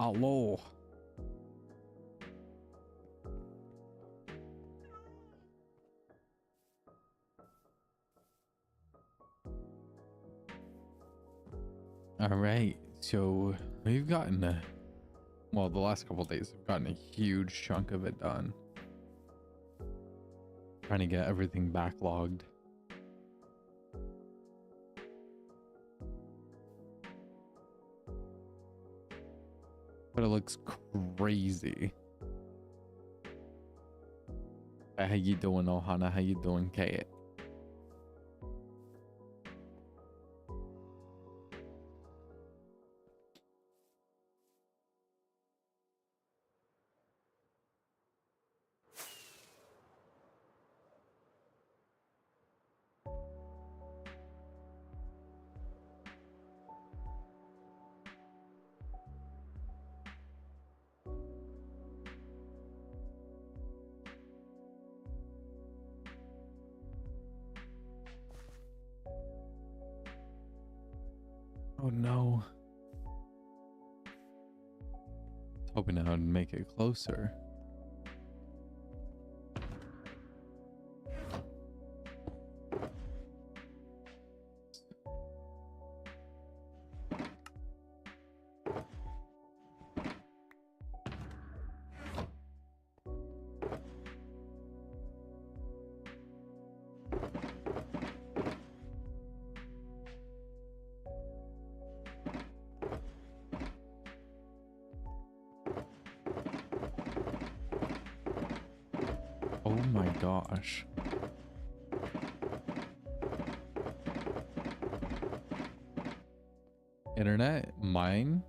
Hello. All right, so we've gotten well, the last couple days we've gotten a huge chunk of it done. Trying to get everything backlogged. But it looks crazy. How you doing, Ohana? How you doing, Kate? Oh no. Hoping I would make it closer. Oh my gosh. Internet, mine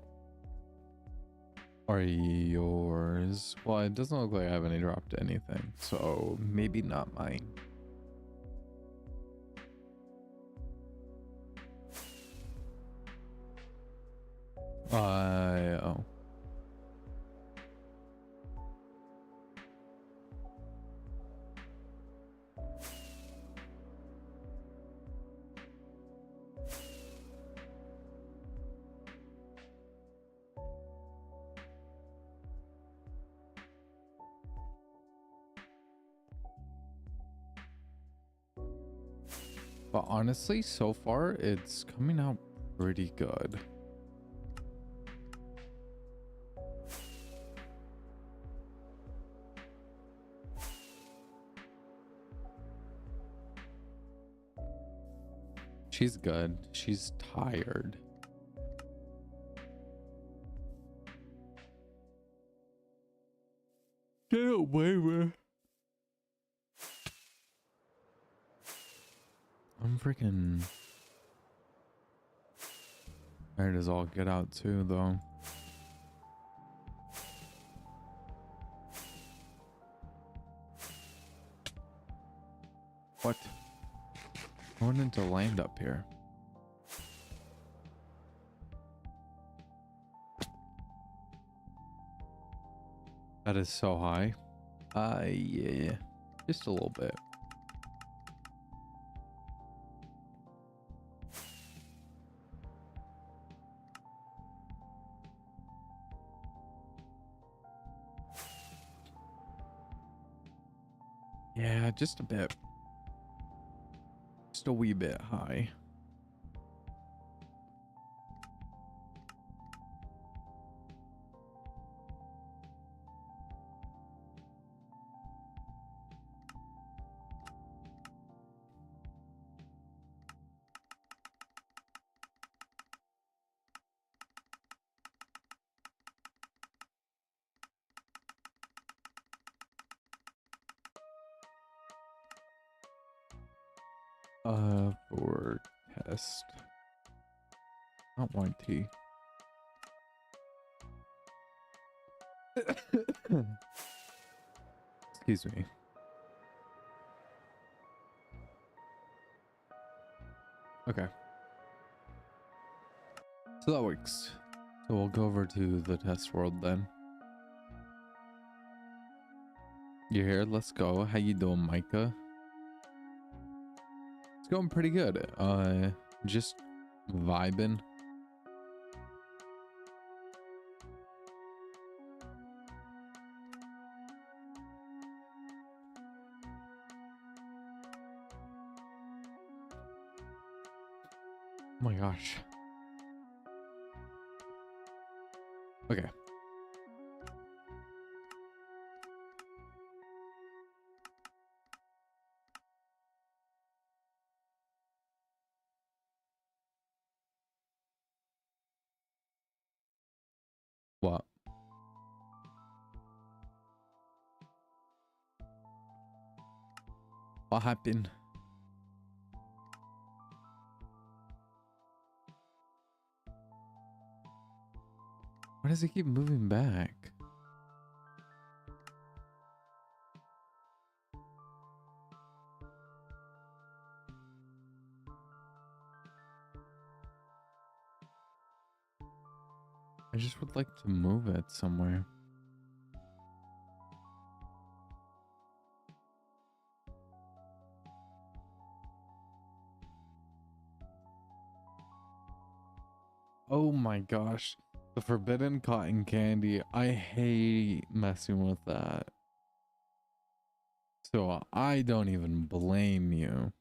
or yours? Well, it doesn't look like I haven't dropped anything, so maybe not mine. Oh. But honestly, so far, it's coming out pretty good. She's good. She's tired. Get away with. I'm freaking tired as all get out too, though. What? I wanted to land up here. That is so high. Yeah, just a little bit. Yeah, just a bit. Just a wee bit high. For test. Not white tea. Excuse me. Okay. So that works. So we'll go over to the test world then. You're here? Let's go. How you doing, Micah? It's going pretty good. Just vibing. Oh my gosh. Okay. What? What happened? Why does it keep moving back? I just would like to move it somewhere. Oh my gosh. The forbidden cotton candy. I hate messing with that. So I don't even blame you.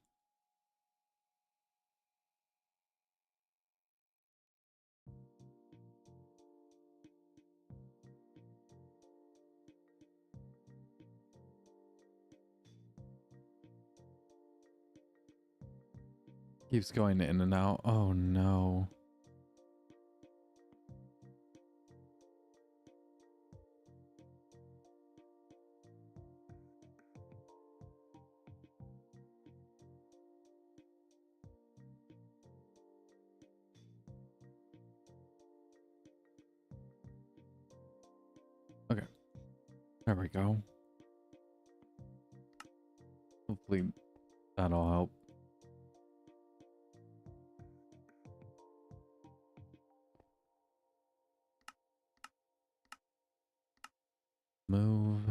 Keeps going in and out. Oh no. Okay. There we go. Hopefully that'll help. Move.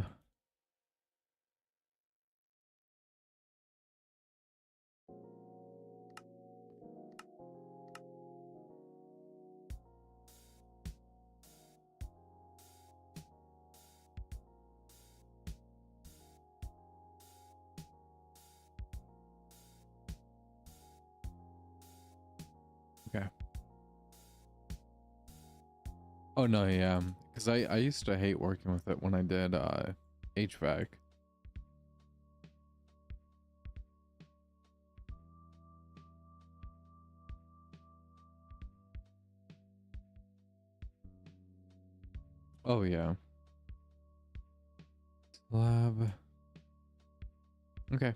Okay. Oh no, yeah. Because I used to hate working with it when I did HVAC. Oh yeah. Slab. Okay.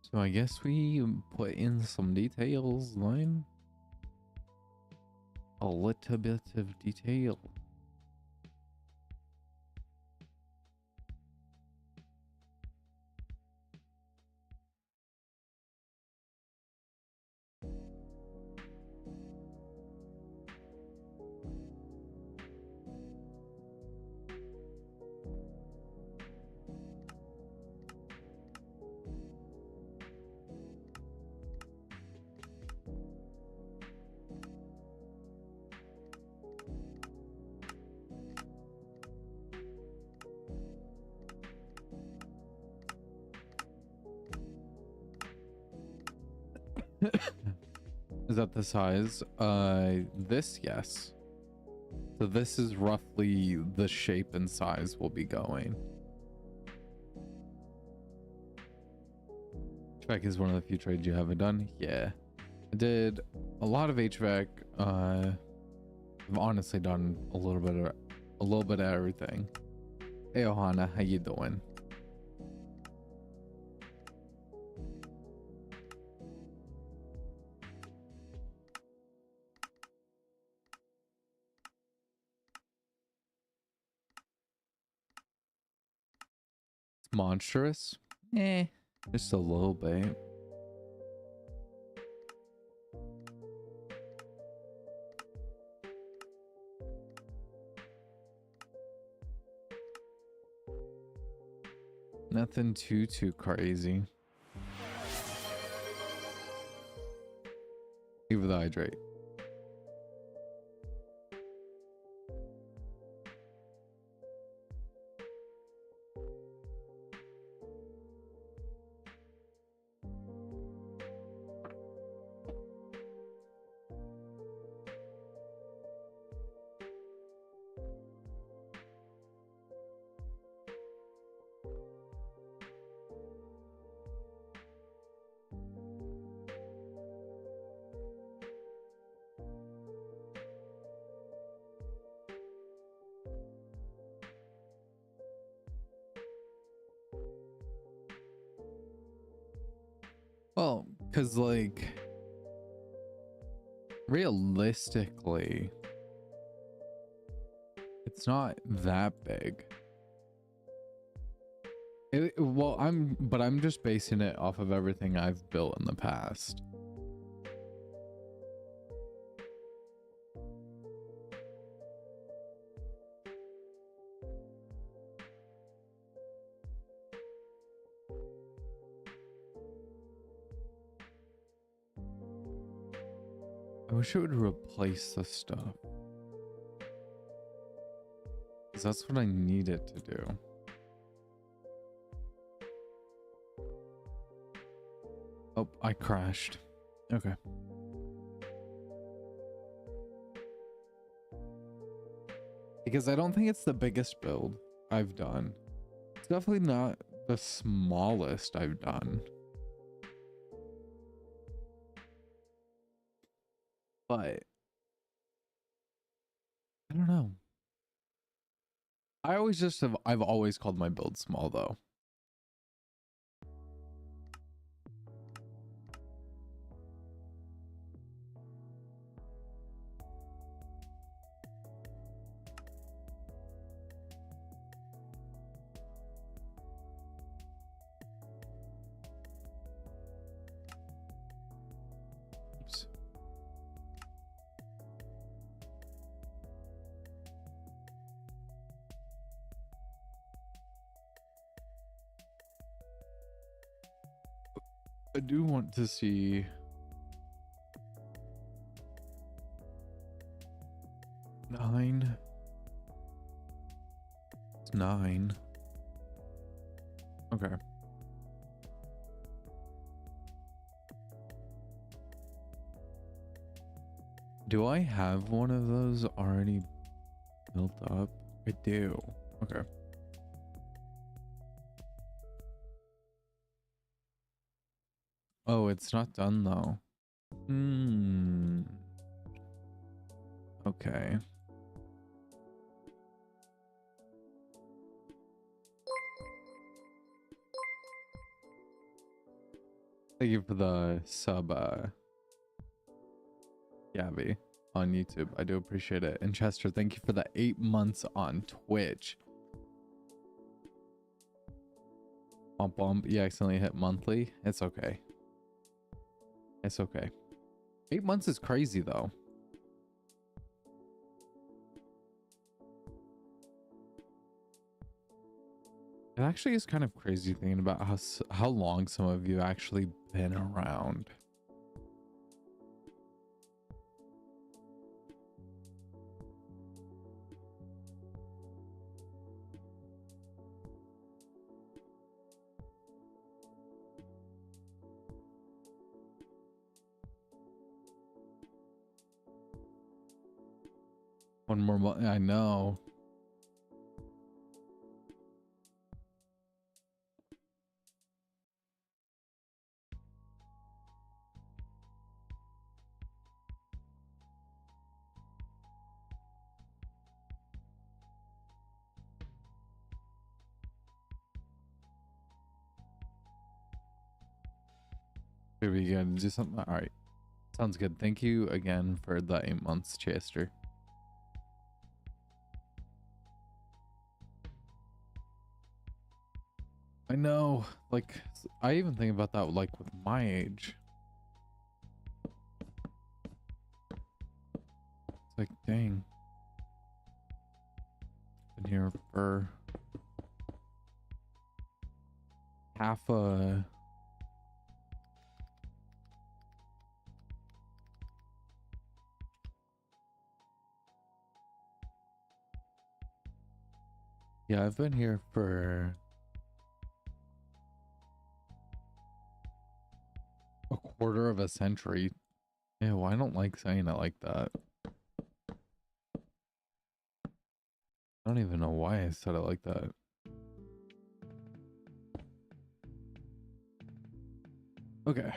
So I guess we put in some details then. A little bit of detail. Is that the size? This, yes. So this is roughly the shape and size we'll be going. HVAC is one of the few trades you haven't done. Yeah, I did a lot of HVAC. I've honestly done a little bit of everything. Hey Ohana, how you doing? It's monstrous. Eh, just a little bit. Nothing too crazy. Leave with hydrate. Because, like, realistically, it's not that big. Well, I'm just basing it off of everything I've built in the past. I wish it would replace the stuff. Because that's what I need it to do. Oh, I crashed. Okay. Because I don't think it's the biggest build I've done. It's definitely not the smallest I've done. But I don't know. I've always called my build small though. Oops. I do want to see nine. It's 9. Okay. Do I have one of those already built up? I do. Okay. Oh, it's not done though. Okay. Thank you for the sub, Gabby, on YouTube. I do appreciate it. And Chester, thank you for the 8 months on Twitch. Bump bump. You accidentally hit monthly. It's okay. It's okay. 8 months is crazy though. It actually is kind of crazy thinking about how long some of you actually been around. One more month. I know. Here we go. Do something. All right. Sounds good. Thank you again for the 8 months, Chester. I know. Like, I even think about that like with my age. It's like, dang. Been here for half a... Yeah, I've been here for a quarter of a century. Ew, I don't like saying it like that. I don't even know why I said it like that. Okay.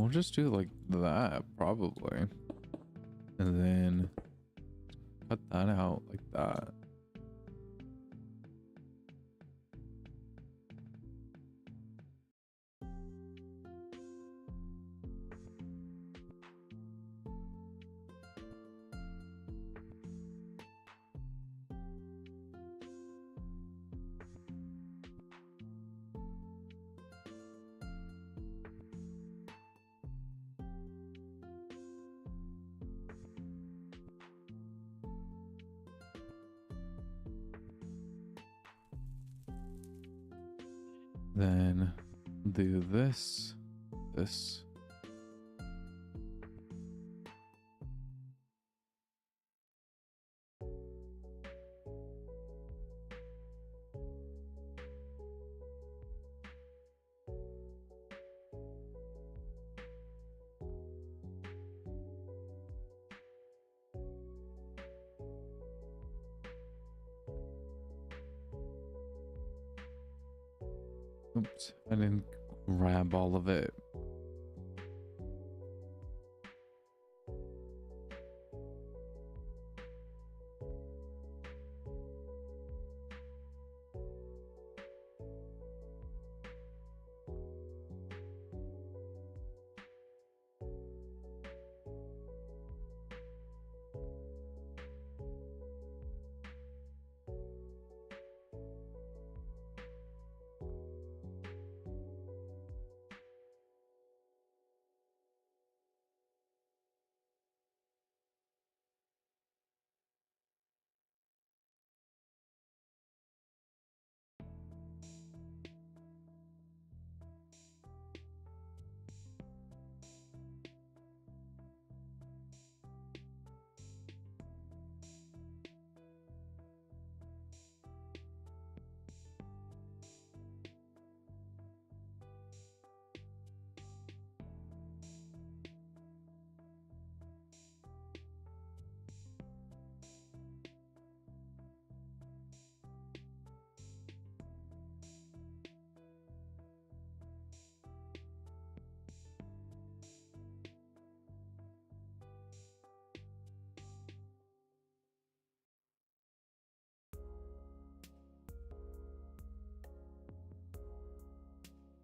we'll just do like that probably. And then cut that out like that. Then do this. Oops, I didn't grab all of it.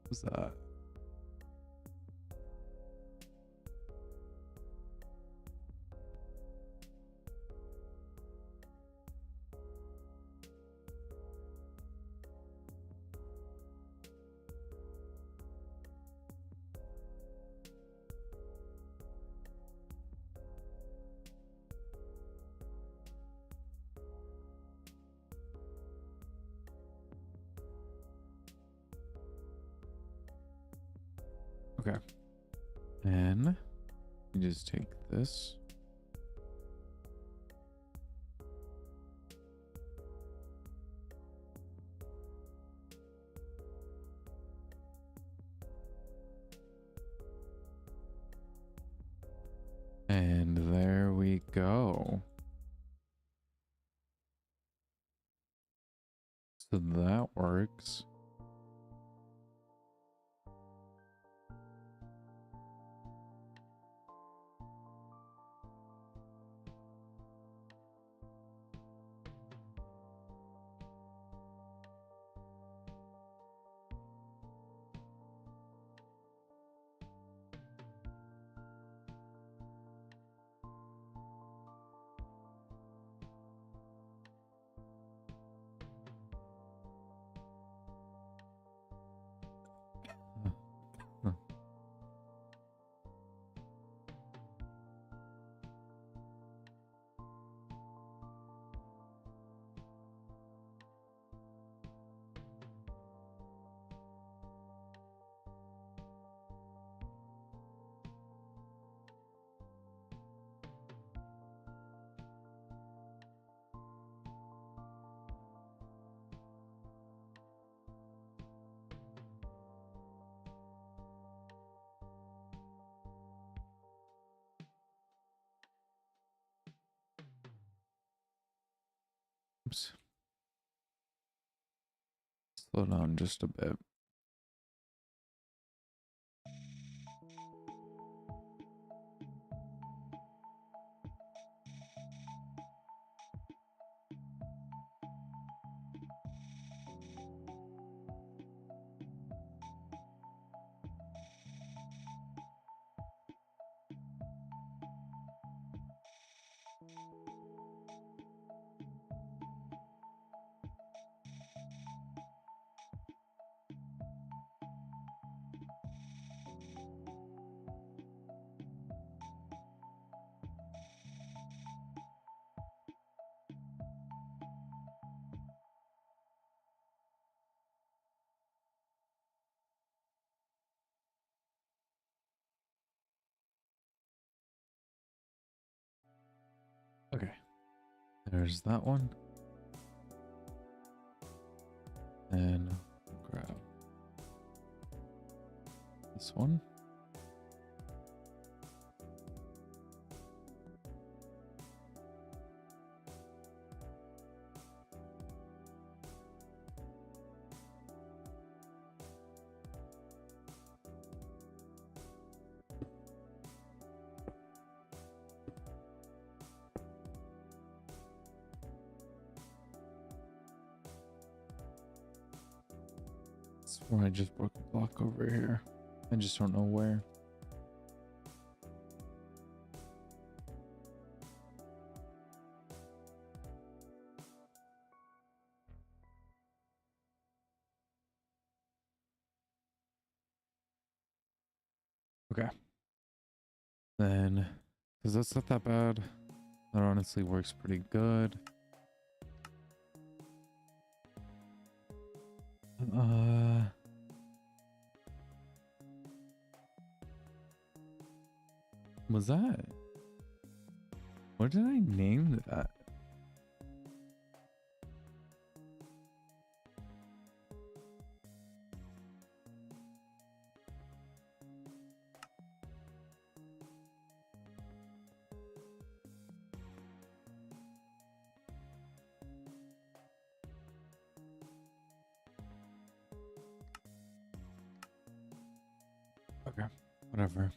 What's that? Okay. And you just take this. And there we go. So that works. Huh. Oops. Slow down just a bit. Okay, there's that one. And grab this one. That's where I just broke a block over here. I just don't know where. Okay. Then, because that's not that bad. That honestly works pretty good. Was that? What did I name that? Okay, whatever.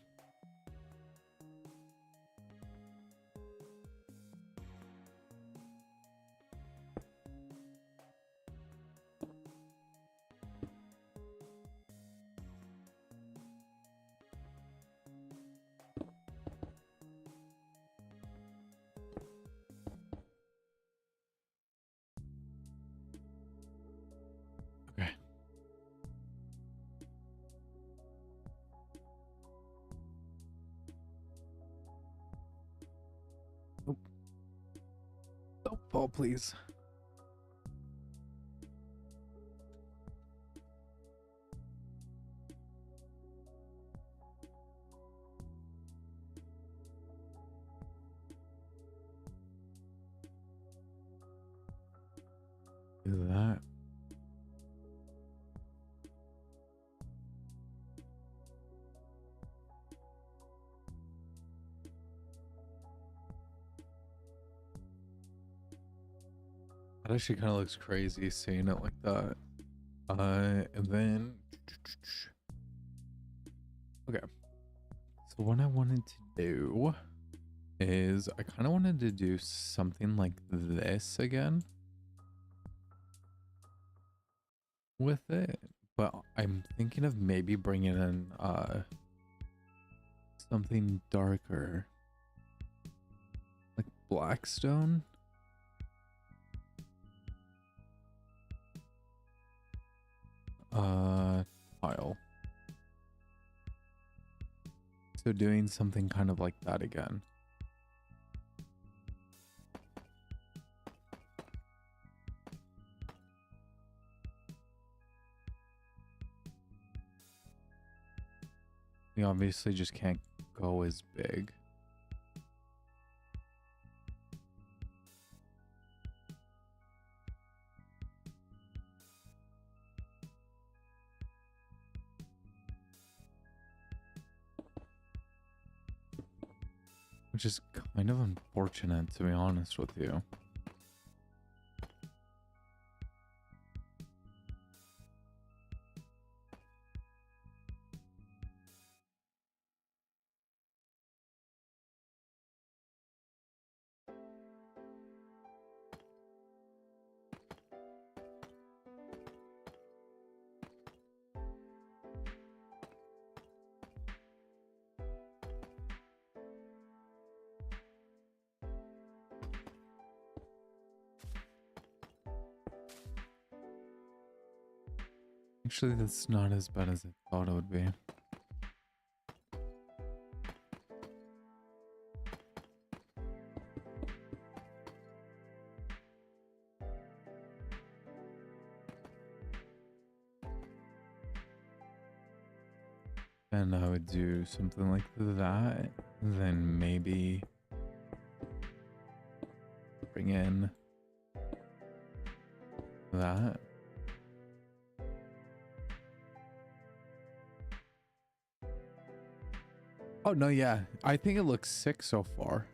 Okay. Oh, don't fall, please. Do that. That actually kind of looks crazy seeing it like that. And then, okay. So what I wanted to do is I kind of wanted to do something like this again with it, but I'm thinking of maybe bringing in something darker, like blackstone. Tile. So doing something kind of like that again. We obviously just can't go as big. Which is kind of unfortunate, to be honest with you. Actually, that's not as bad as I thought it would be. And I would do something like that, then maybe bring in that. Oh no, yeah, I think it looks sick so far.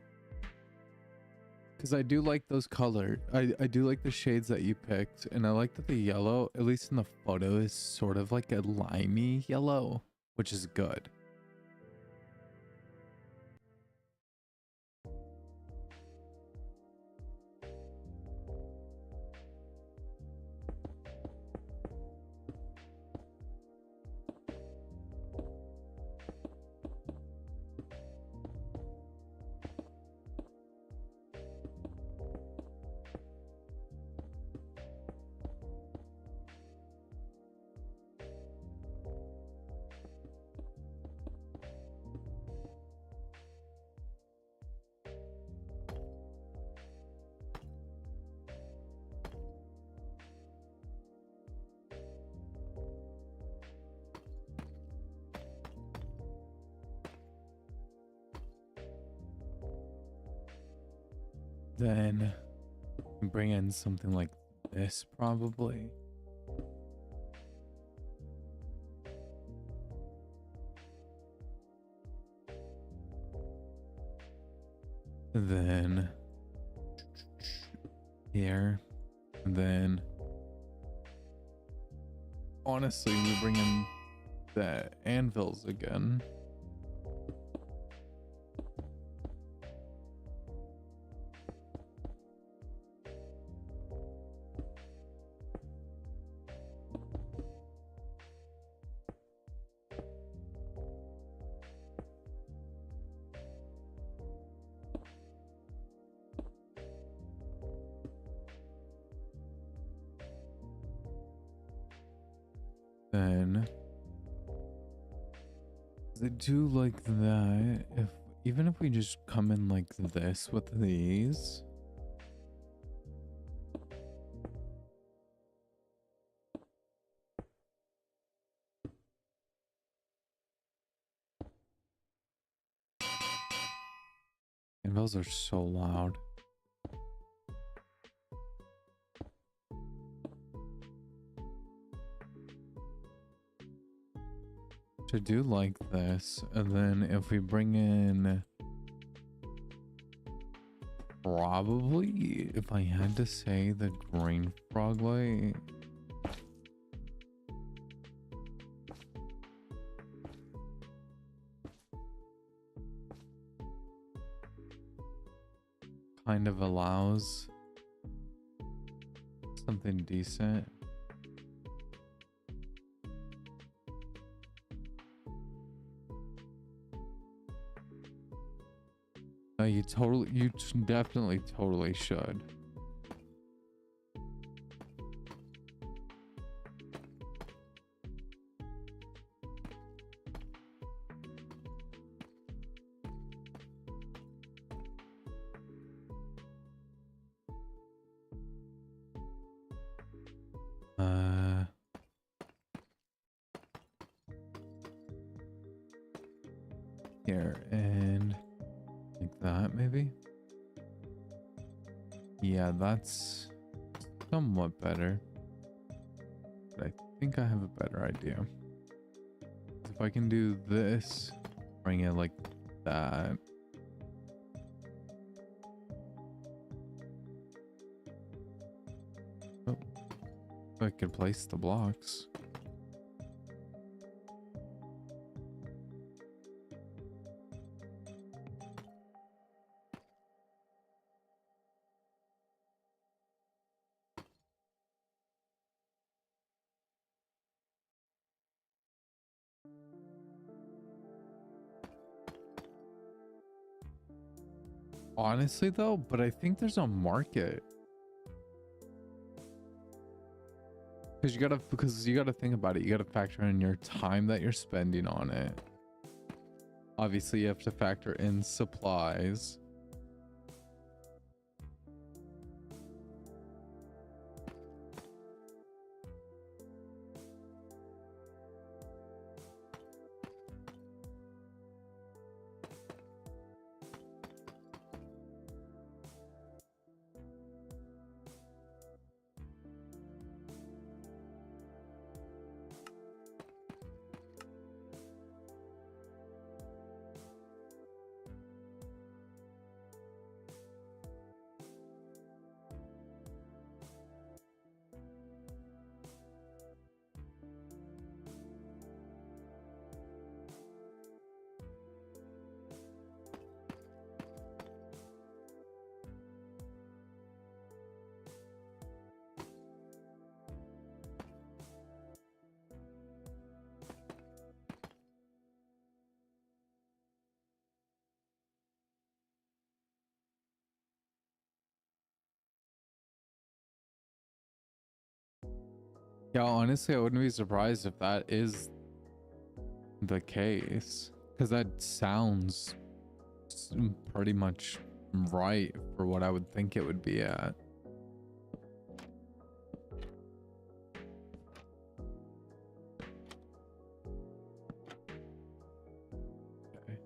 Because I do like those color. I do like the shades that you picked, and I like that the yellow, at least in the photo, is sort of like a limey yellow, which is good. Then bring in something like this, probably. And then here, and then honestly, we bring in the anvils again. Then I do like that. Even if we just come in like this with these. Anvils are so loud. I do like this, and then if we bring in, probably, if I had to say, the green frog light. Kind of allows something decent. You definitely totally should. Here, and like that, maybe? Yeah, that's somewhat better. But I think I have a better idea. If I can do this, bring it like that. Oh, I could place the blocks. Honestly though, but I think there's a market. Because you gotta think about it. You gotta factor in your time that you're spending on it. Obviously, you have to factor in supplies. Yeah, honestly, I wouldn't be surprised if that is the case, because that sounds pretty much right for what I would think it would be at. Okay.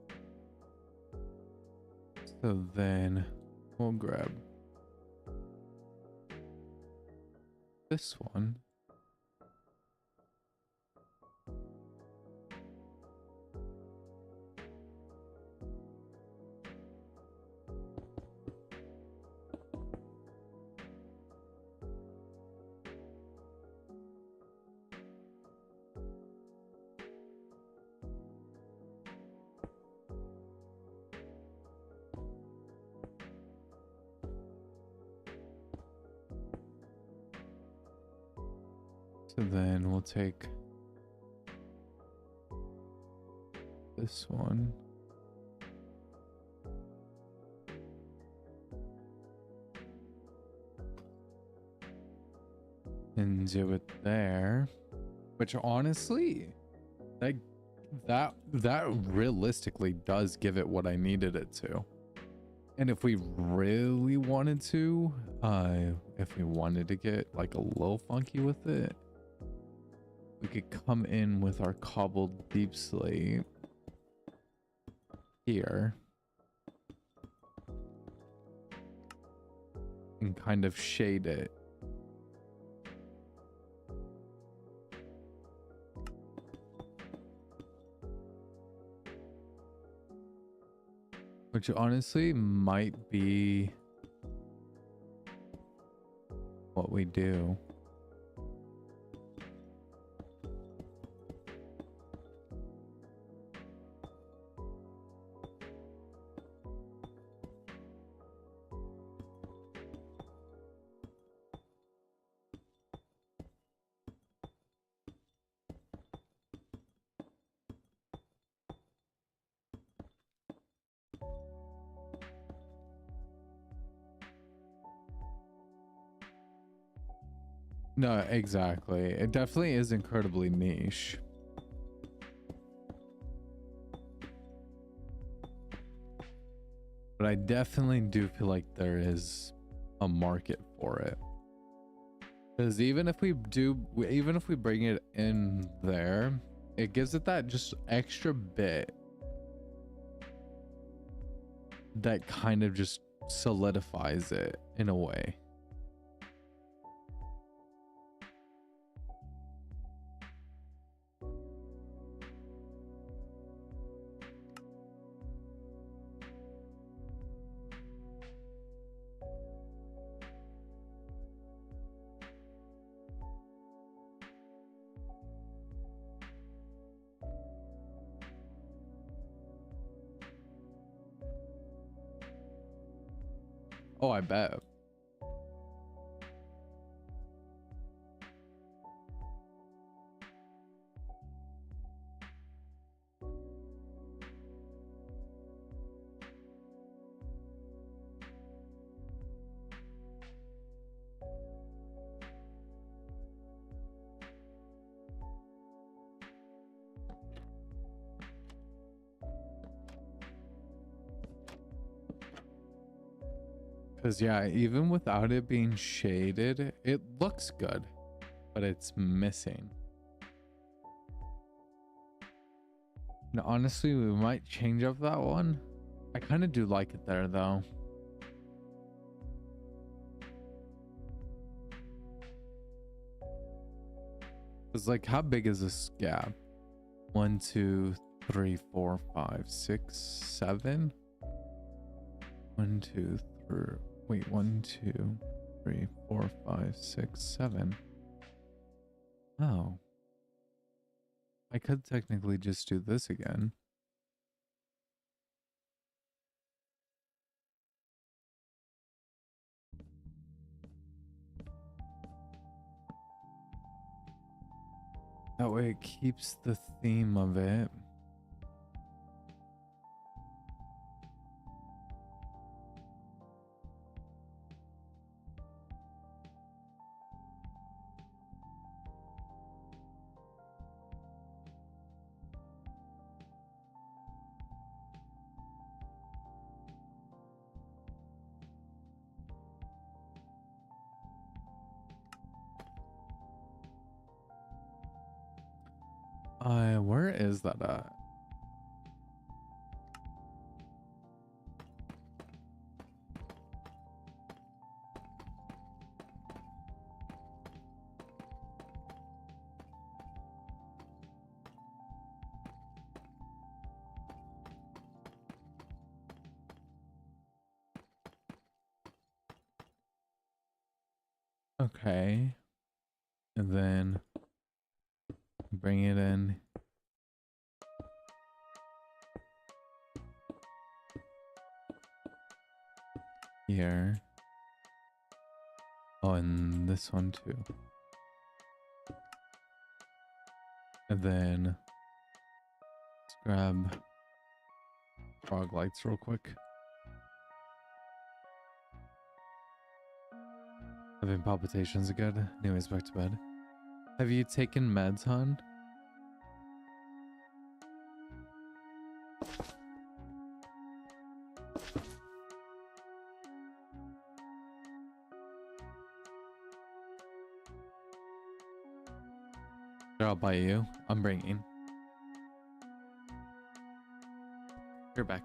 So then we'll grab this one. So then we'll take this one. And do it there. Which honestly, that realistically does give it what I needed it to. And if we really wanted to, if we wanted to get like a little funky with it, we could come in with our cobbled deep slate here and kind of shade it. Which honestly might be what we do. No, exactly. It definitely is incredibly niche. But I definitely do feel like there is a market for it. Because even if we bring it in there, it gives it that just extra bit that kind of just solidifies it in a way. Oh, I bet. Because yeah, even without it being shaded, it looks good, but it's missing. And honestly, we might change up that one. I kind of do like it there though. It's like, how big is this gap? 1, 2, 3, 4, 5, 6, 7. 1, 2, 3. Wait, 1, 2, 3, 4, 5, 6, 7. Oh. I could technically just do this again. That way it keeps the theme of it. Where is that at? Okay. And then bring it in here. Oh, and this one too. And then let's grab frog lights real quick. Having palpitations again. Anyways, back to bed. Have you taken meds, hon? Sure, I'll buy you. I'm bringing. You're back.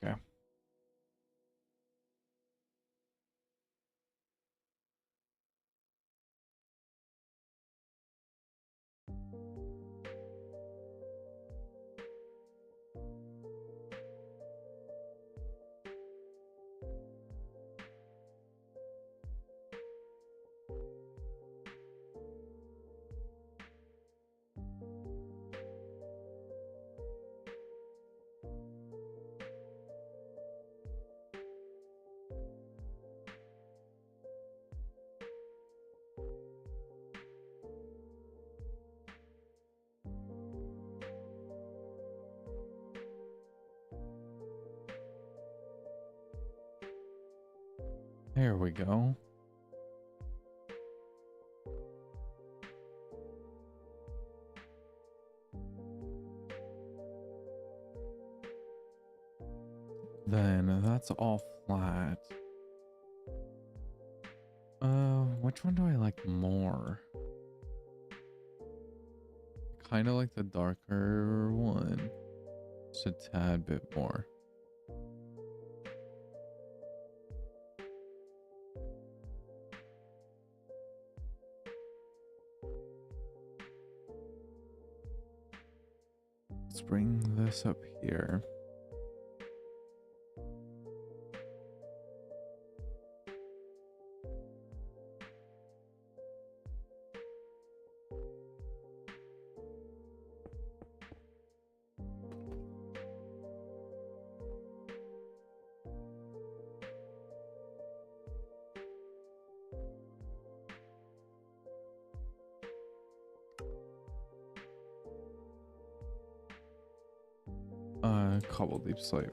Okay. There we go. Then that's all flat. Which one do I like more? Kind of like the darker one. Just a tad bit more. Let's bring this up here. Cobble deep sleep.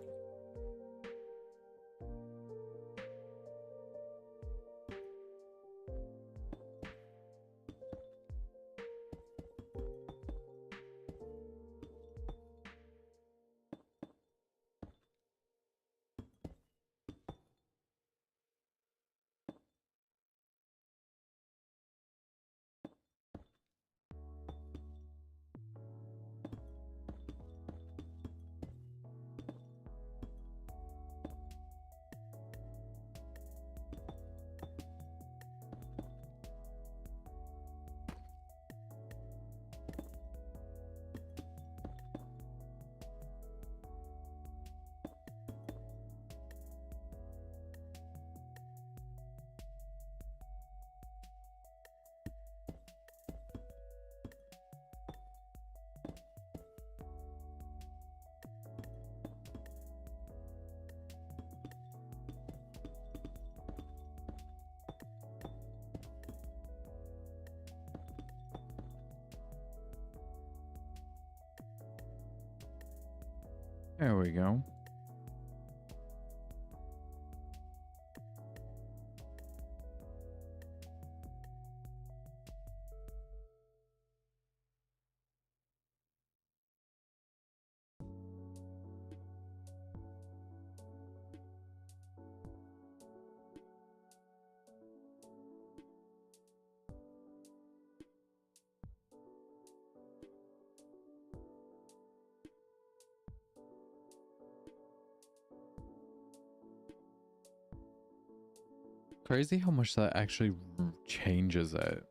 There we go. Crazy how much that actually changes it.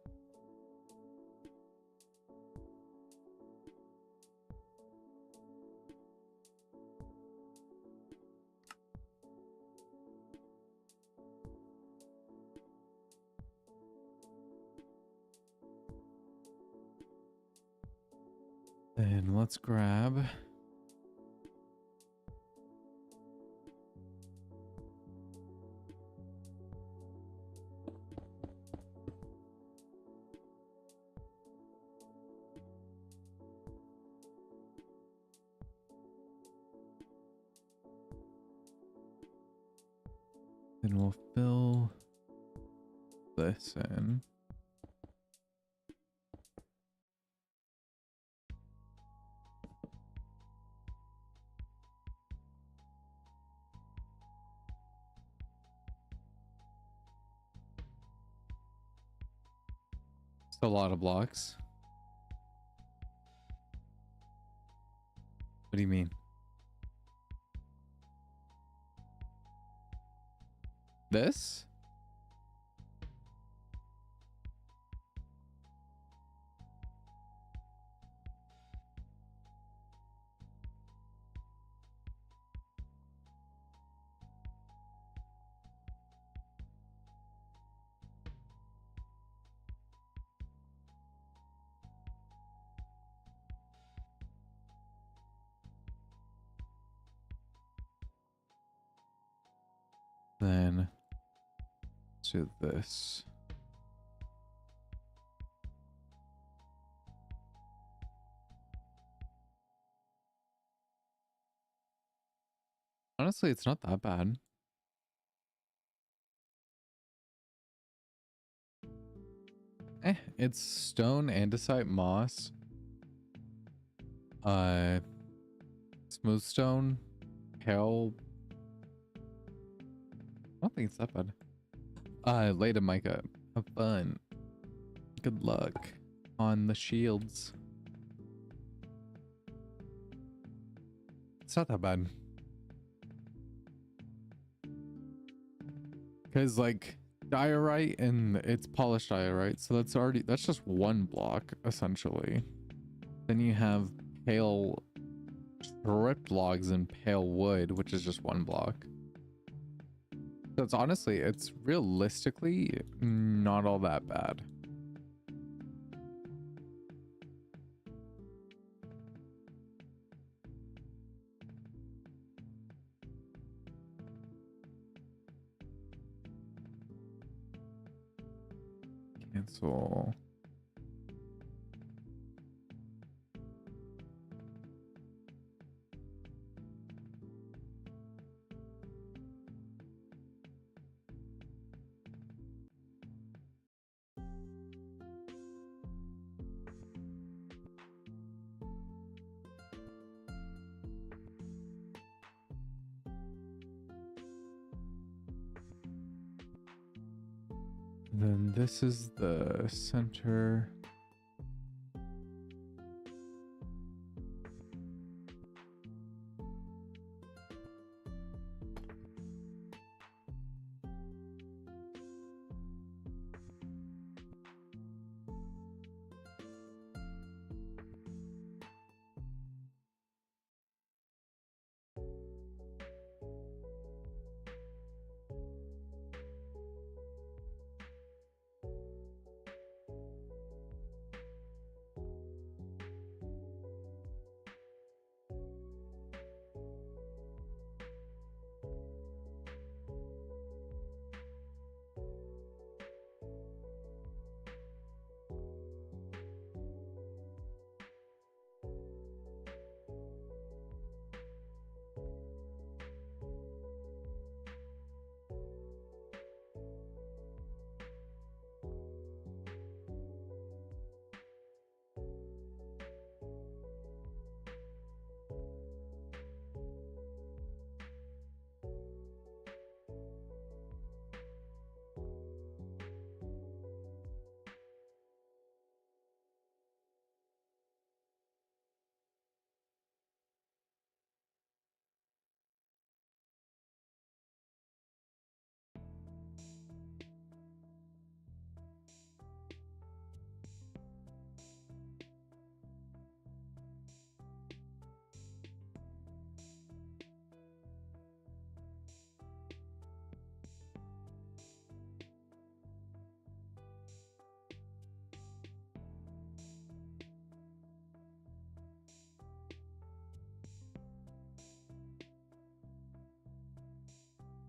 Then let's grab then we'll fill this in. It's a lot of blocks. What do you mean? This? Then to this. Honestly, it's not that bad. It's stone, andesite, moss, smooth stone, pale. I don't think it's that bad. Later, Micah. Have fun. Good luck on the shields. It's not that bad. Because like diorite and it's polished diorite, so that's just one block essentially. Then you have pale stripped logs and pale wood, which is just one block. So it's realistically not all that bad. Cancel. Then this is the center.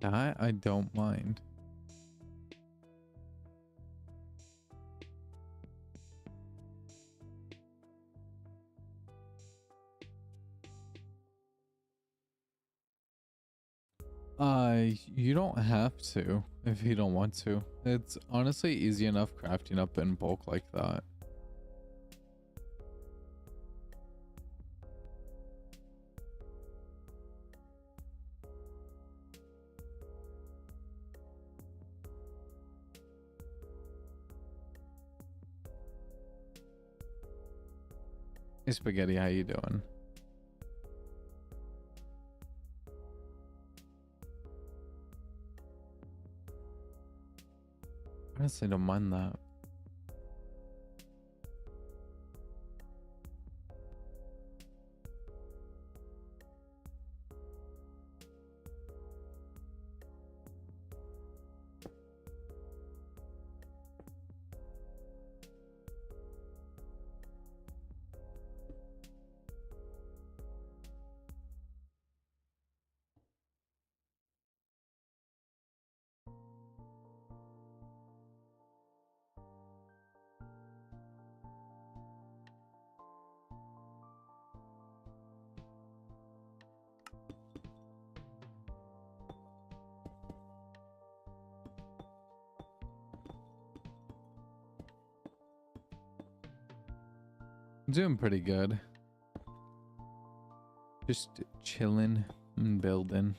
That I don't mind. You don't have to if you don't want to. It's honestly easy enough crafting up in bulk like that. Hey Spaghetti, how you doing? honestly don't mind that. Doing pretty good. Just chilling and building.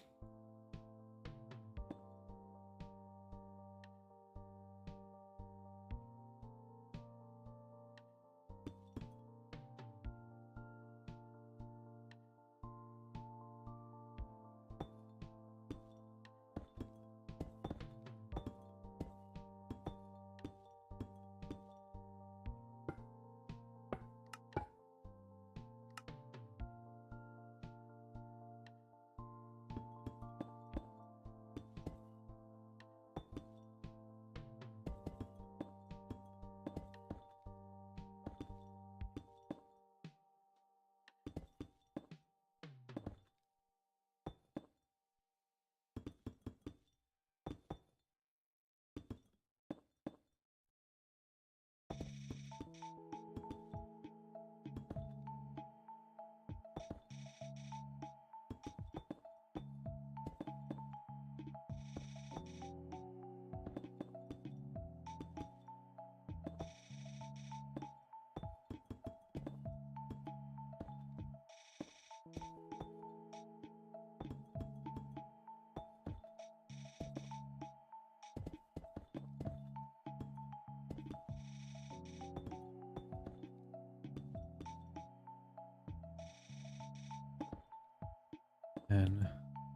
And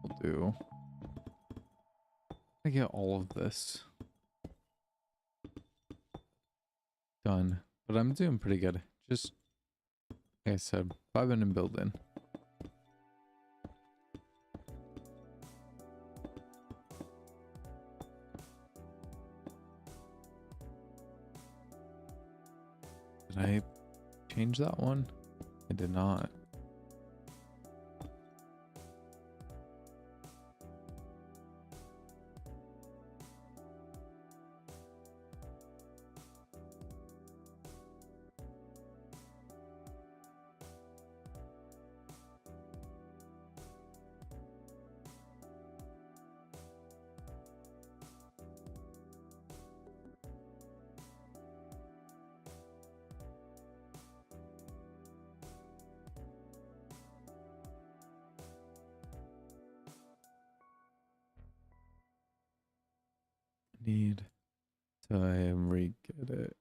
we'll do. I get all of this done, but I'm doing pretty good. Just like I said, vibing and building. Did I change that one? I did not. Need to re-get it.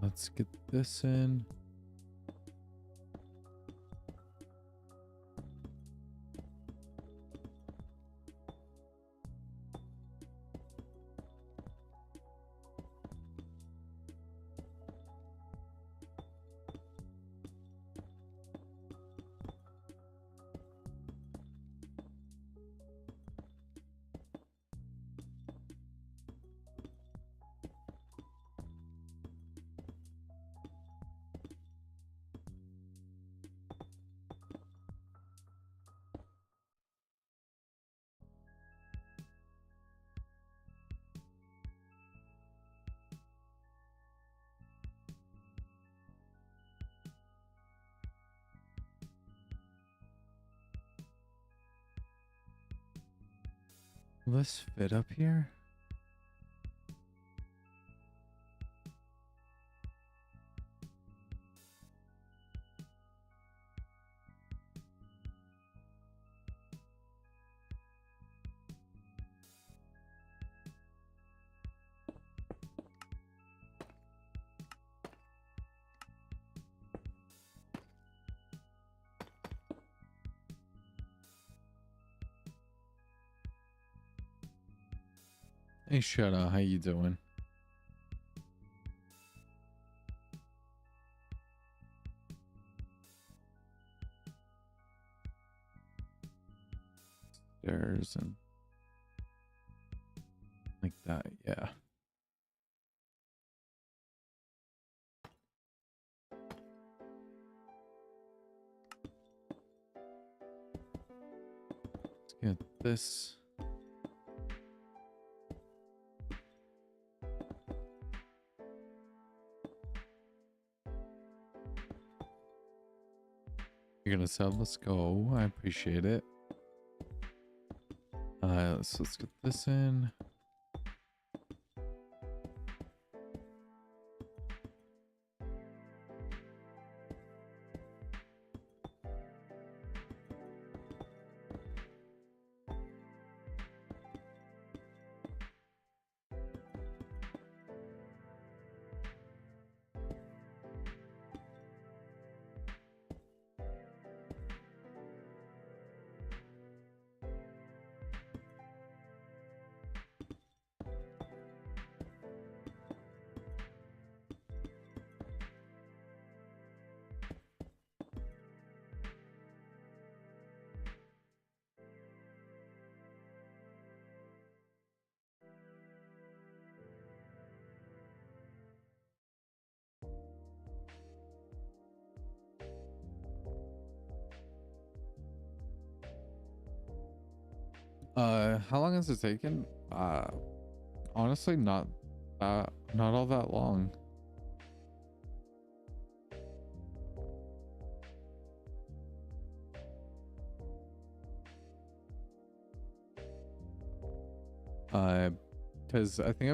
let's get this in. Will this fit up here? Hey, Shada, how you doing? Stairs and like that, yeah. Let's get this. You're gonna sub, let's go. I appreciate it. Let's get this in. How long has it taken? Honestly, not all that long. Because I think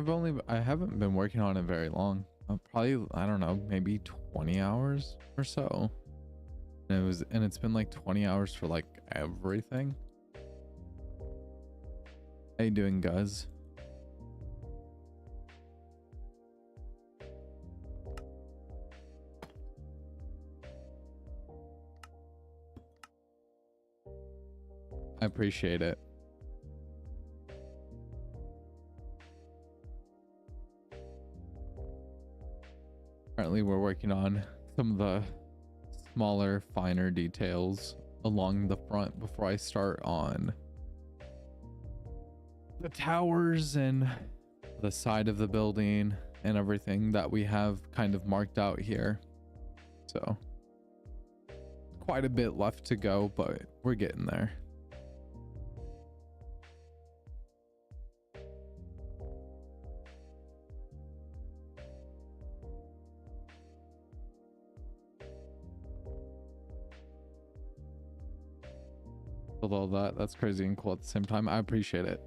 I haven't been working on it very long. Probably, I don't know, maybe 20 hours or so. And it's been like 20 hours for like everything. How you doing, guys? I appreciate it. Currently, we're working on some of the smaller, finer details along the front before I start on the towers and the side of the building and everything that we have kind of marked out here. So quite a bit left to go, but we're getting there. With all that's crazy and cool at the same time. I appreciate it.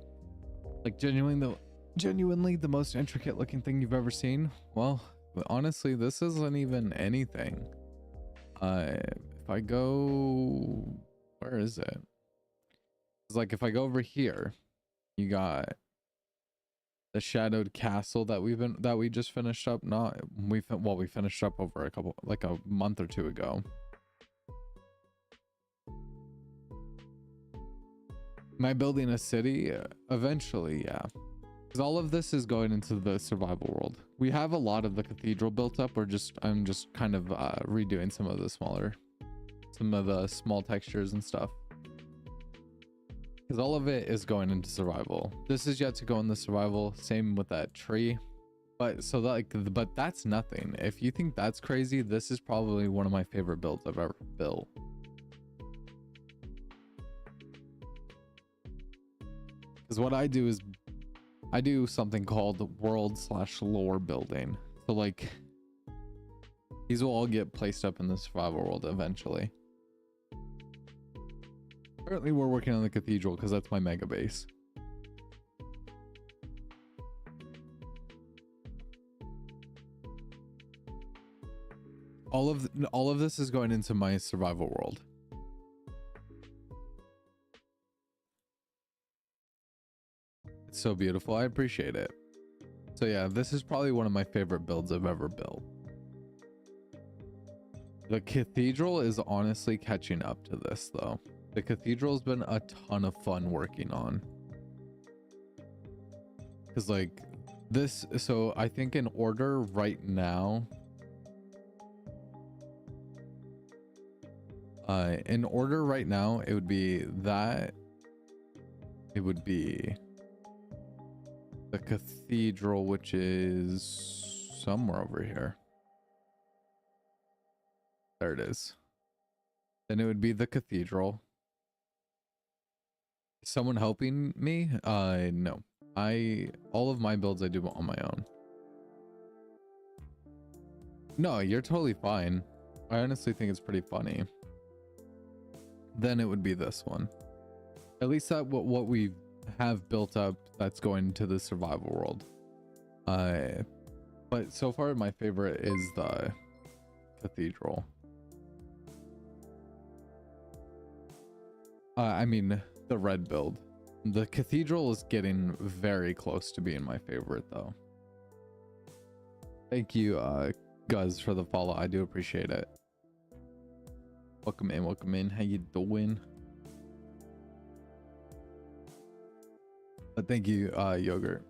Like genuinely the most intricate looking thing you've ever seen. Well, honestly, this isn't even anything. If I go, where is it? It's like if I go over here, you got the shadowed castle that we just finished up. Not we finished up over a month or two ago. Am I building a city? Eventually, yeah. Because all of this is going into the survival world. We have a lot of the cathedral built up. I'm just kind of redoing some of the small textures and stuff. Because all of it is going into survival. This is yet to go in the survival. Same with that tree. But that's nothing. If you think that's crazy, this is probably one of my favorite builds I've ever built. Because what I do is I do something called world/lore building. So like these will all get placed up in the survival world eventually. Currently we're working on the cathedral because that's my mega base. All of this is going into my survival world. It's so beautiful. I appreciate it. So yeah, this is probably one of my favorite builds I've ever built. The cathedral is honestly catching up to this though. The cathedral's been a ton of fun working on. Cause like this, so I think in order right now, it would be that. It would be the cathedral, which is somewhere over here. There it is. Then it would be the cathedral. Is someone helping me? No. All of my builds I do on my own. No, you're totally fine. I honestly think it's pretty funny. Then it would be this one. At least that what we have built up that's going to the survival world. But so far my favorite is the cathedral. I mean the red build. The cathedral is getting very close to being my favorite though. Thank you Guz for the follow. I do appreciate it. Welcome in. How you doing? But thank you, Yogurt.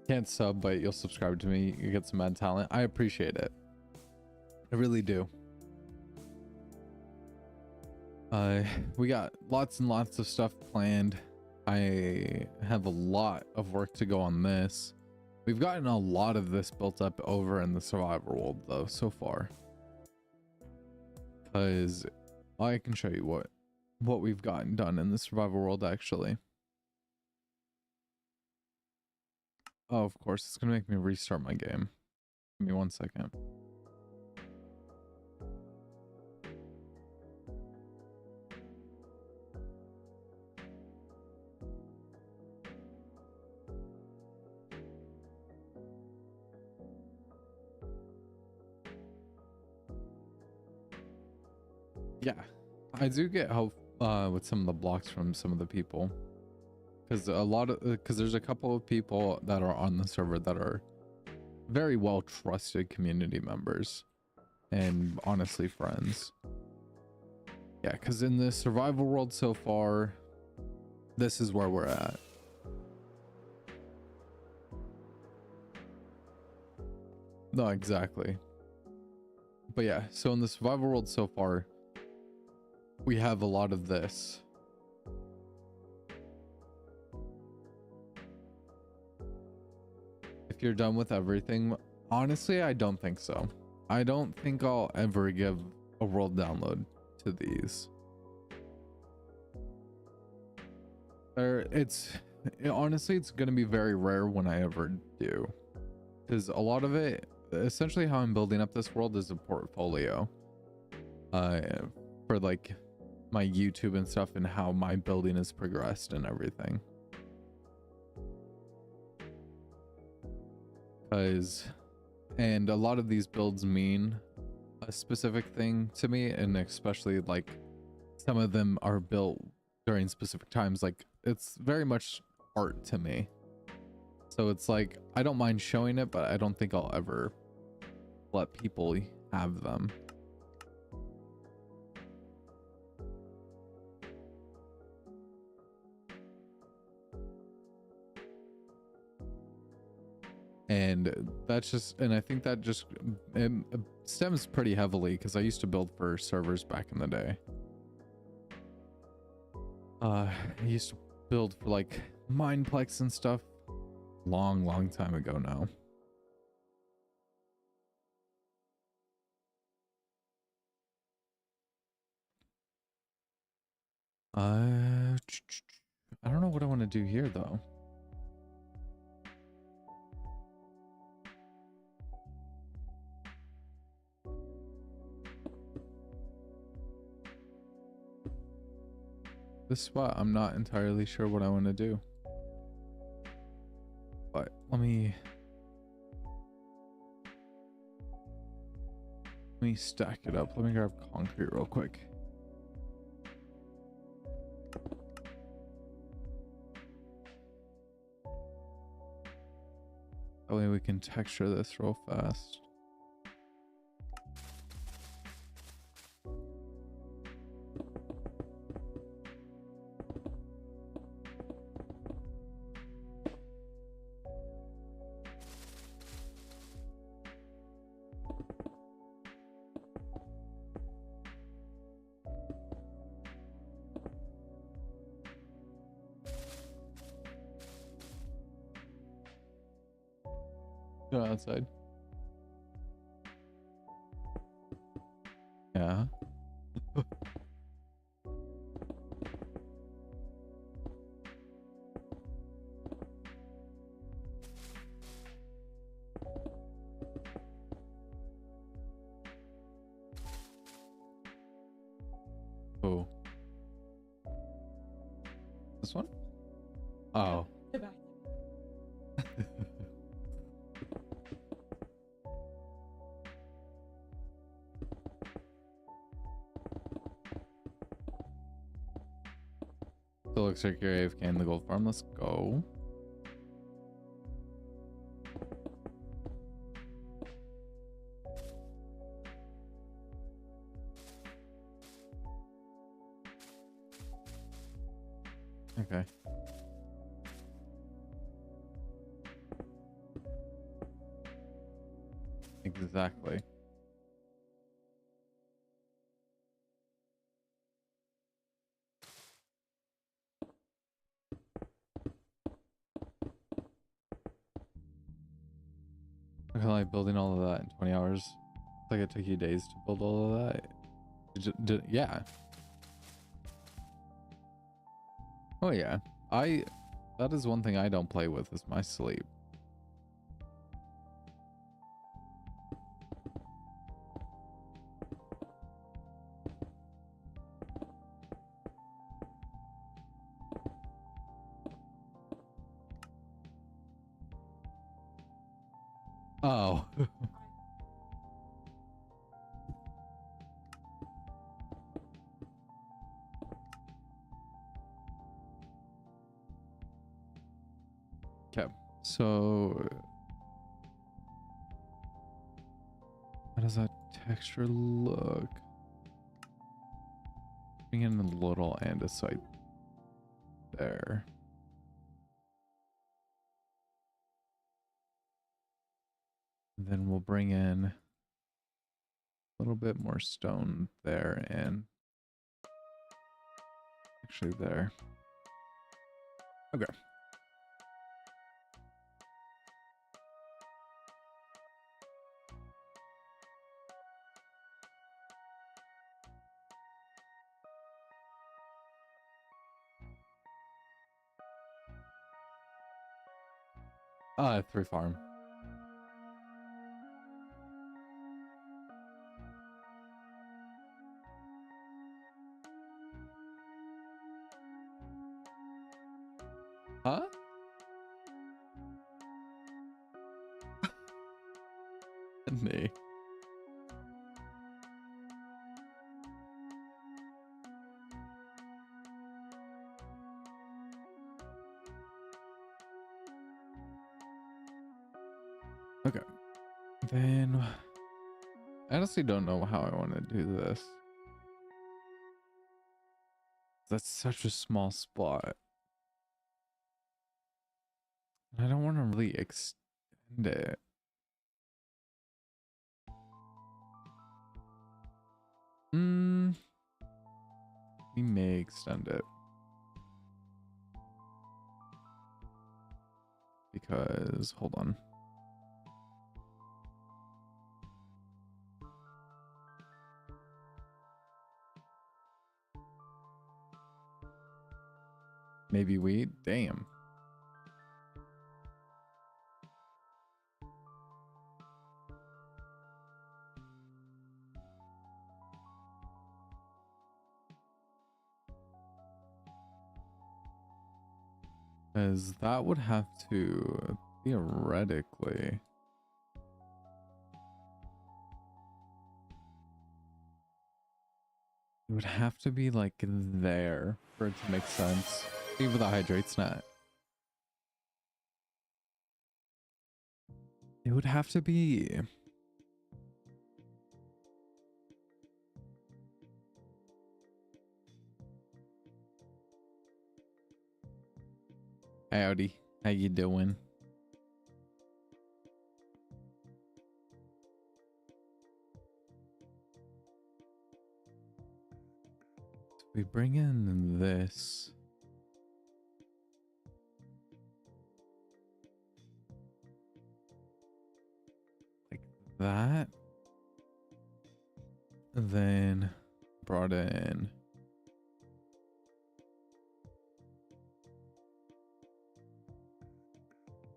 Can't sub, but you'll subscribe to me. You get some mad talent. I appreciate it. I really do. We got lots and lots of stuff planned. I have a lot of work to go on this. We've gotten a lot of this built up over in the survival world though so far. Because I can show you what we've gotten done in the survival world actually. Oh, of course, it's gonna make me restart my game. Give me 1 second. Yeah, I do get help with some of the blocks from some of the people. Because there's a couple of people that are on the server that are very well trusted community members and honestly friends. Yeah, because in the survival world so far, this is where we're at. No, exactly. But yeah, so in the survival world so far, we have a lot of this. If you're done with everything, honestly, I don't think so. I don't think I'll ever give a world download to these. Honestly, it's going to be very rare when I ever do. Because a lot of it, essentially how I'm building up this world is a portfolio. For like my YouTube and stuff and how my building has progressed and everything. And a lot of these builds mean a specific thing to me, and especially like some of them are built during specific times. Like it's very much art to me. So it's like, I don't mind showing it, but I don't think I'll ever let people have them. And that's just, and I think that just it stems pretty heavily because I used to build for servers back in the day. I used to build for like Mineplex and stuff long time ago now. I don't know what I want to do here though. This spot, I'm not entirely sure what I want to do. But let me stack it up. Let me grab concrete real quick. That way we can texture this real fast. Go outside. Yeah. Oh. This one? Oh. So it looks like you're AFK in the gold farm. Let's go. Okay. Exactly. I feel like building all of that in 20 hours. It's like it took you days to build all of that. Yeah. Oh yeah. That is one thing I don't play with is my sleep. Oh. Okay. So how does that texture look? Bring in a little andesite there. And then we'll bring in a little bit more stone there and actually there. Okay. Three farm. Huh? Nee. Then I honestly don't know how I want to do this. That's such a small spot. I don't want to really extend it. We may extend it. Because, hold on. Maybe we, damn. Because that would have to, theoretically. It would have to be like there for it to make sense. Even the hydrate's not. It would have to be. Howdy, how you doing? So we bring in this. Like that. And then brought in.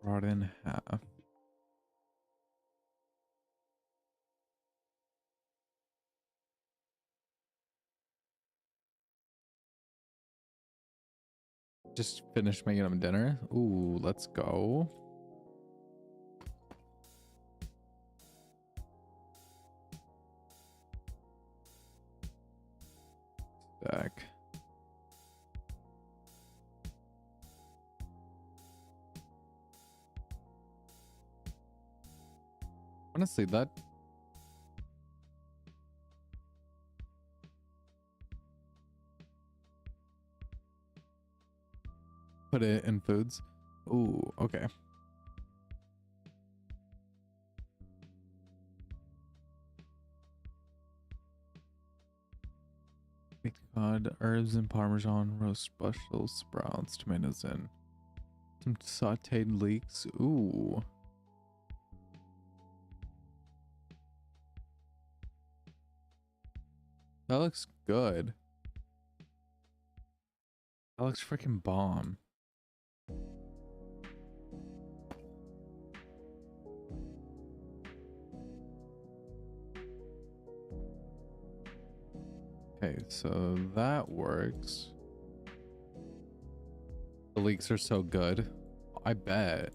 Brought in half. Just finished making them dinner. Ooh, let's go. Stack. Honestly, that put it in foods. Ooh, okay. Baked cod, herbs and parmesan, roast Brussels sprouts, tomatoes, and some sauteed leeks. Ooh. That looks good. That looks freaking bomb. Okay, so that works. The leeks are so good. I bet.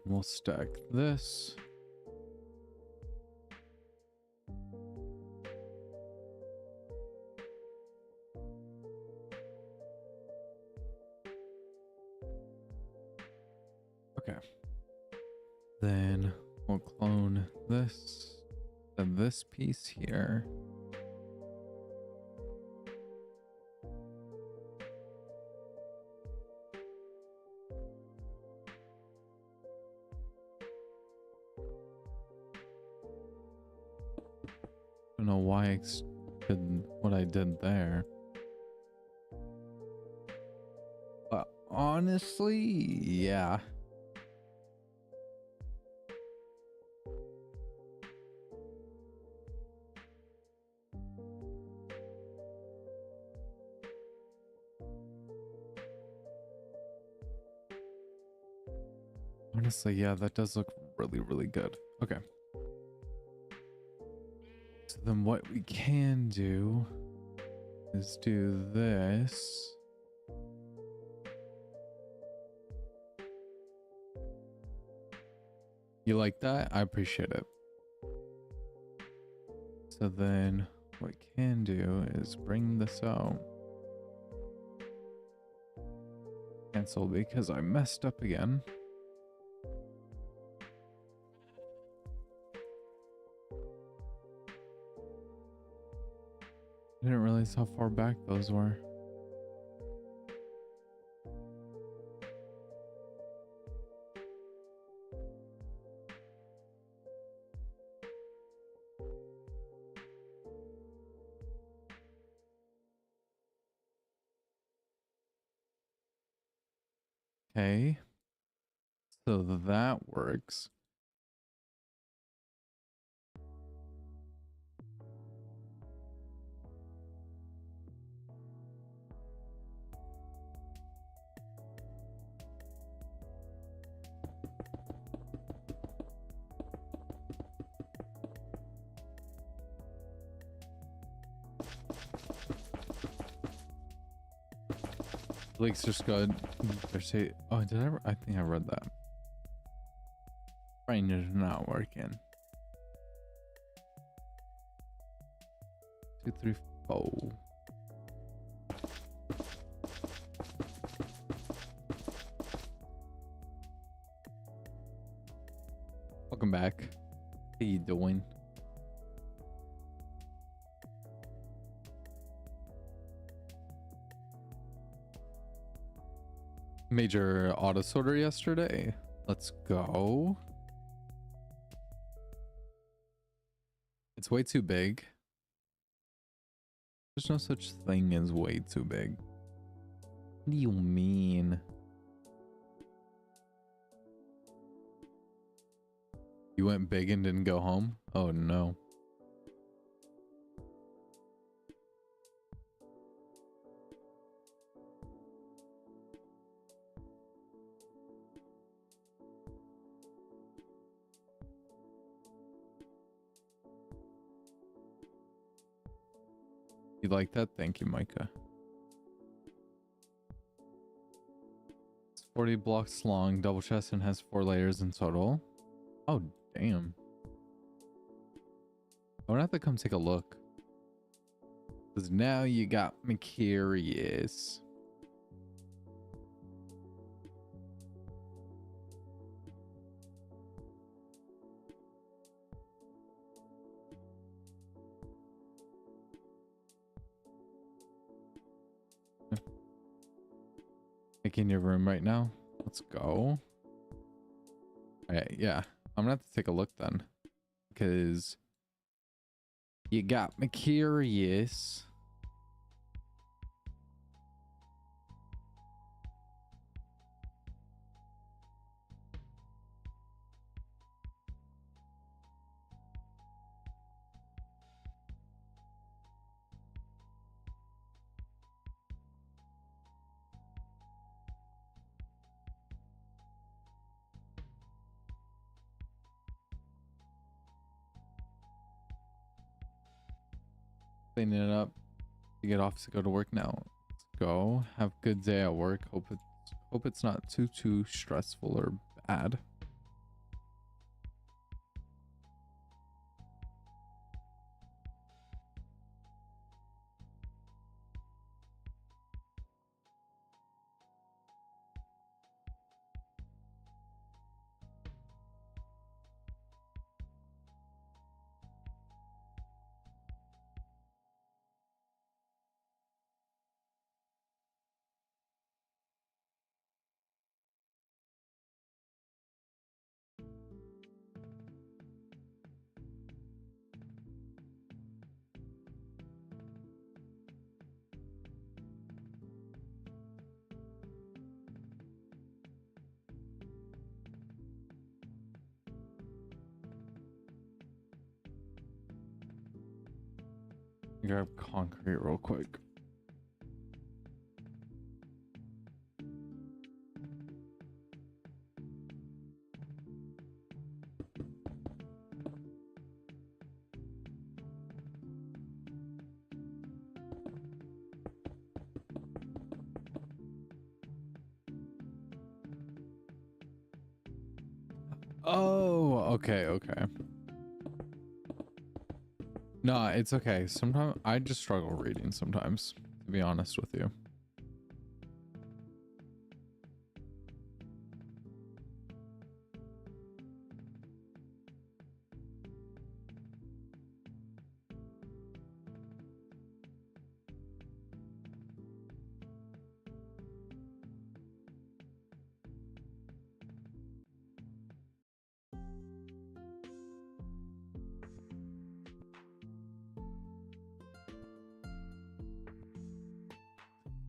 We'll stack this. Okay. Then we'll clone this and this piece here. don't know why I did what I did there. But honestly, yeah. Honestly, yeah, that does look really, really good. Okay. So then what we can do is do this. You like that? I appreciate it. So then what we can do is bring this out. Cancel because I messed up again. I didn't realize how far back those were. Okay. So that works. Blake's just good. Oh, did I think I read that. Brain is not working. 2, 3, 4. Welcome back. How you doing? Major auto sorter yesterday. Let's go. It's way too big. There's no such thing as way too big. What do you mean? You went big and didn't go home? Oh no. You like that? Thank you, Micah. It's 40 blocks long, double chest, and has 4 layers in total. Oh, damn. I'm gonna have to come take a look. Because now you got me curious. In your room right now. Let's go. Alright, yeah. I'm gonna have to take a look then. Because you got me curious. Cleaning it up to get off to go to work now. Let's go. Have a good day at work. Hope it's not too stressful or bad. Grab concrete real quick. Oh, okay, okay. No, it's okay. Sometimes I just struggle reading sometimes, to be honest with you.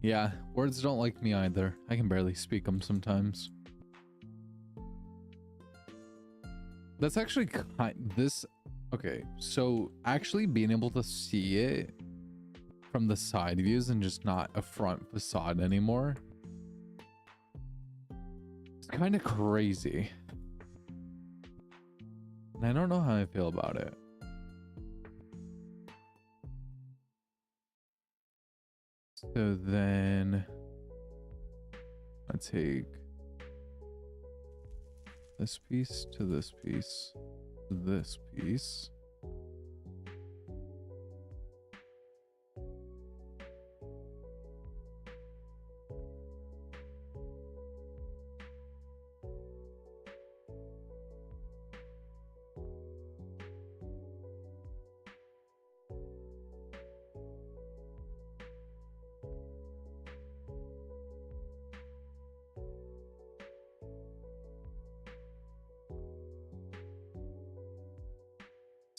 Yeah, words don't like me either. I can barely speak them sometimes. That's actually okay, so actually being able to see it from the side views and just not a front facade anymore, it's kind of crazy. And I don't know how I feel about it. So then I take this piece to this piece to this piece.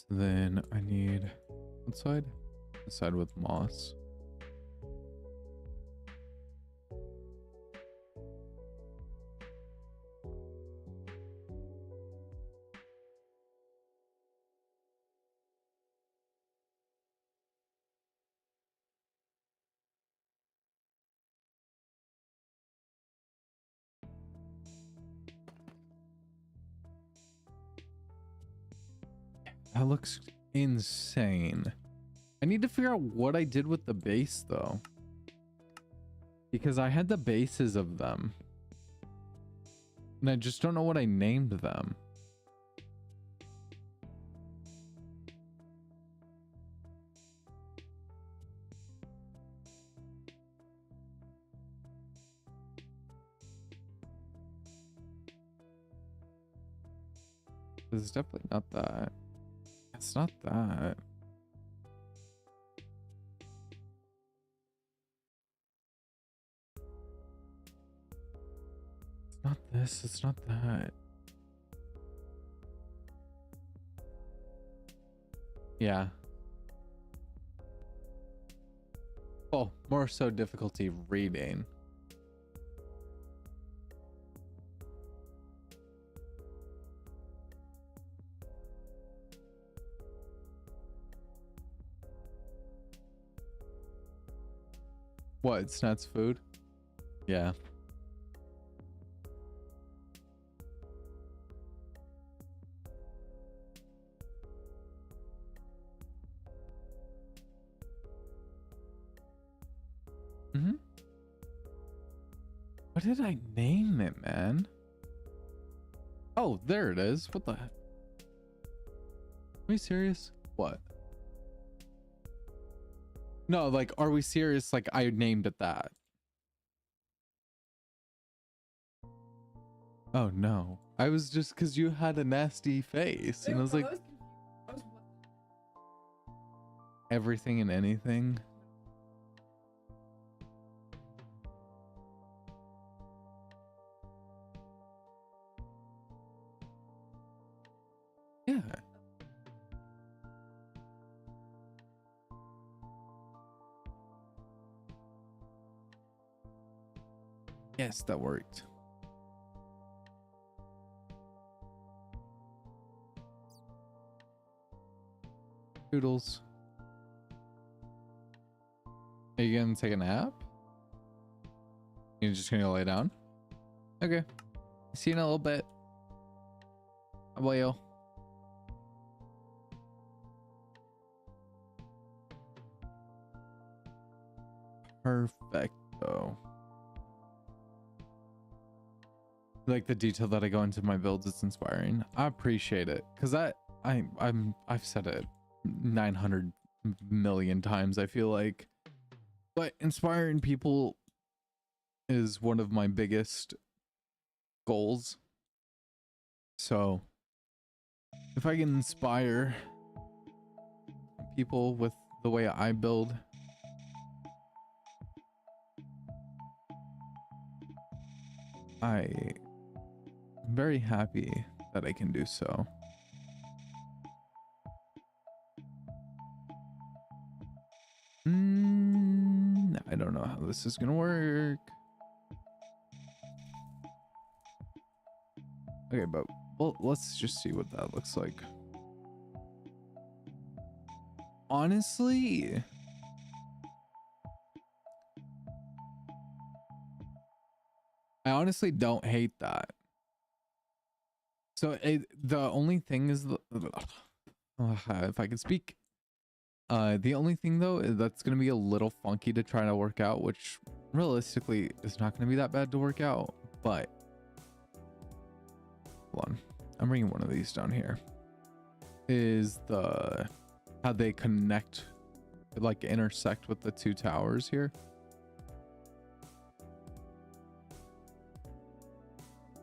Then I need what side? The side with moss. That looks insane. I need to figure out what I did with the base though, because I had the bases of them and I just don't know what I named them. It's definitely not that. It's not that. It's not this. It's not that. Yeah. Oh, more so difficulty reading. What? It's not food? Yeah. Mm-hmm. What did I name it, man? Oh, there it is. What the heck? Are we serious? What? No, like, are we serious? Like, I named it that. Oh, no. I was just because you had a nasty face. And I was like, everything and anything. Yeah. Yes, that worked. Doodles. Are you gonna take a nap? You're just gonna lay down? Okay. See you in a little bit. How about you? Perfecto. Like the detail that I go into my builds, it's inspiring. I appreciate it because I've said it 900 million times, I feel like, but inspiring people is one of my biggest goals. So if I can inspire people with the way I build, I'm very happy that I can do so. I don't know how this is gonna work. Okay, but well, let's just see what that looks like. Honestly, I honestly don't hate that. So the only thing is, if I can speak, the only thing though is that's gonna be a little funky to try to work out, which realistically is not gonna be that bad to work out. But hold on, I'm bringing one of these down here. Is the how they connect, like intersect with the two towers here.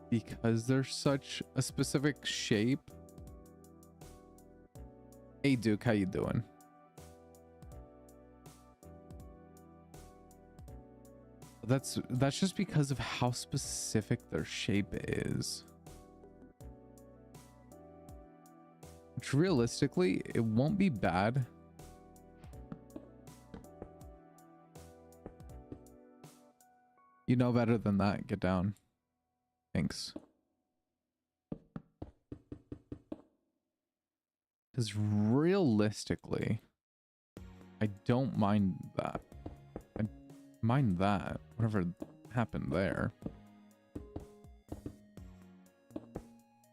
Because they're such a specific shape. Hey Duke, how you doing? That's just because of how specific their shape is. Which realistically, it won't be bad. You know better than that. Get down. Thanks. Because realistically, I don't mind that. I mind that. Whatever happened there.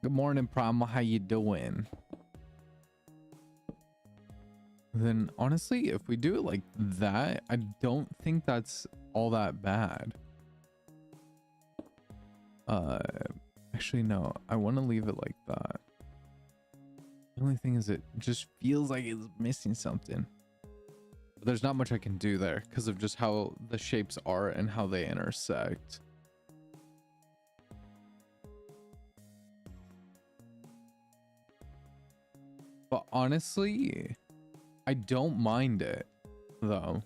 Good morning, Primal. How you doing? Then honestly, if we do it like that, I don't think that's all that bad. Actually no, I want to leave it like that. The only thing is it just feels like it's missing something. But there's not much I can do there because of just how the shapes are and how they intersect. But honestly, I don't mind it though.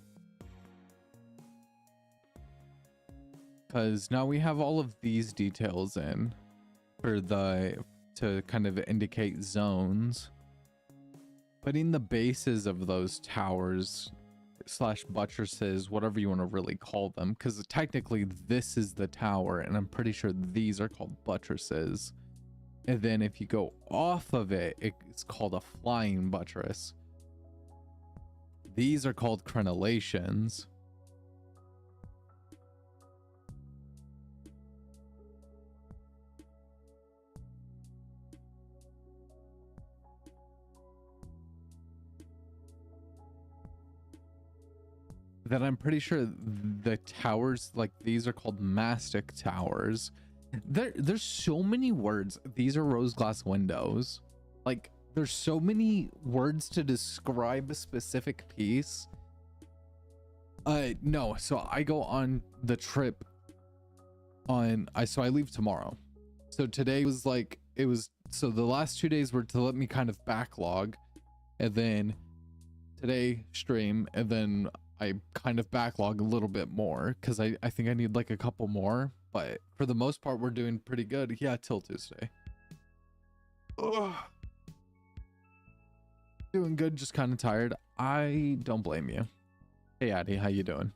Because now we have all of these details in for to kind of indicate zones. Putting the bases of those towers / buttresses, whatever you want to really call them, because technically this is the tower and I'm pretty sure these are called buttresses. And then if you go off of it, it's called a flying buttress. These are called crenellations. Then I'm pretty sure the towers, like these are called mastic towers. There's so many words. These are rose glass windows. Like there's so many words to describe a specific piece. No, so I go on the trip so I leave tomorrow. So today was like, so the last 2 days were to let me kind of backlog, and then today stream, and then I kind of backlog a little bit more because I think I need like a couple more, but for the most part we're doing pretty good. Yeah, till Tuesday. Ugh. Doing good, just kind of tired. I don't blame you. Hey Addie, how you doing?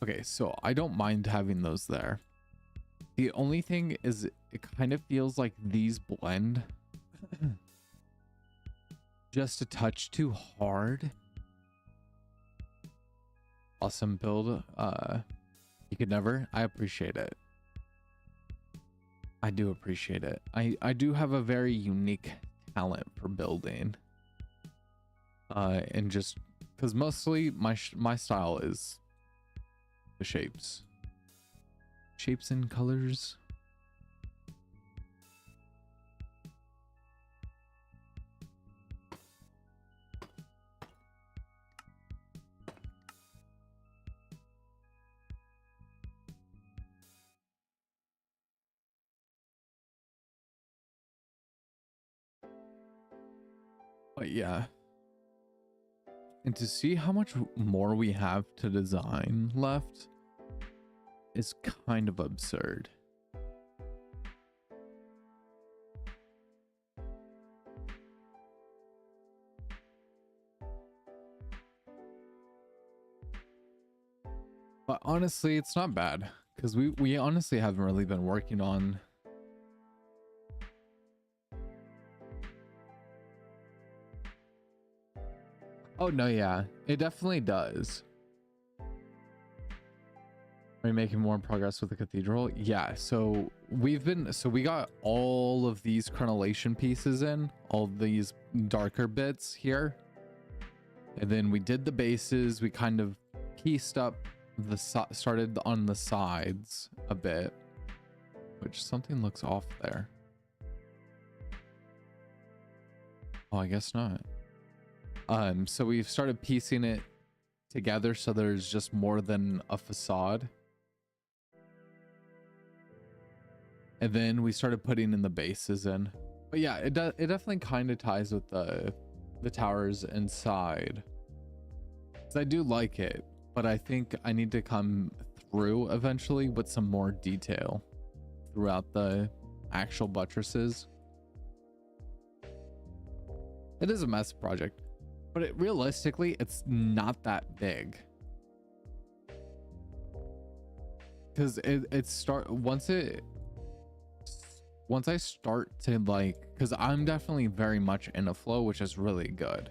Okay, so I don't mind having those there. The only thing is it kind of feels like these blend. just a touch too hard. Awesome build. You could never. I appreciate it. I do appreciate it. I do have a very unique talent for building. And just because mostly my style is the shapes and colors. But yeah, and to see how much more we have to design left is kind of absurd. But honestly, it's not bad because we honestly haven't really been working on oh no, yeah, it definitely does. Are you making more progress with the cathedral? Yeah, so we got all of these crenellation pieces in, all these darker bits here. And then we did the bases, we kind of pieced up the started on the sides a bit, which something looks off there. Oh, I guess not. So we've started piecing it together so there's just more than a facade. And then we started putting in the bases in. But yeah, it definitely kind of ties with the towers inside. 'Cause I do like it, but I think I need to come through eventually with some more detail throughout the actual buttresses. It is a massive project, but realistically, it's not that big. Because once I start to like, because I'm definitely very much in a flow, which is really good.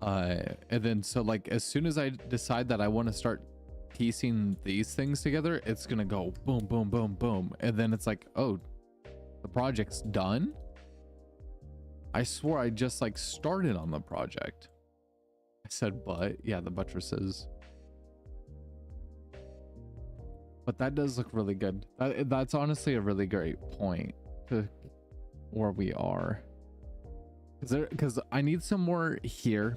And then so like as soon as I decide that I want to start piecing these things together, it's gonna go boom, boom, boom, boom, and then it's like, oh, the project's done. I swore I just like started on the project. I said, but yeah, the buttresses. But that does look really good. That's honestly a really great point to where we are. Because I need some more here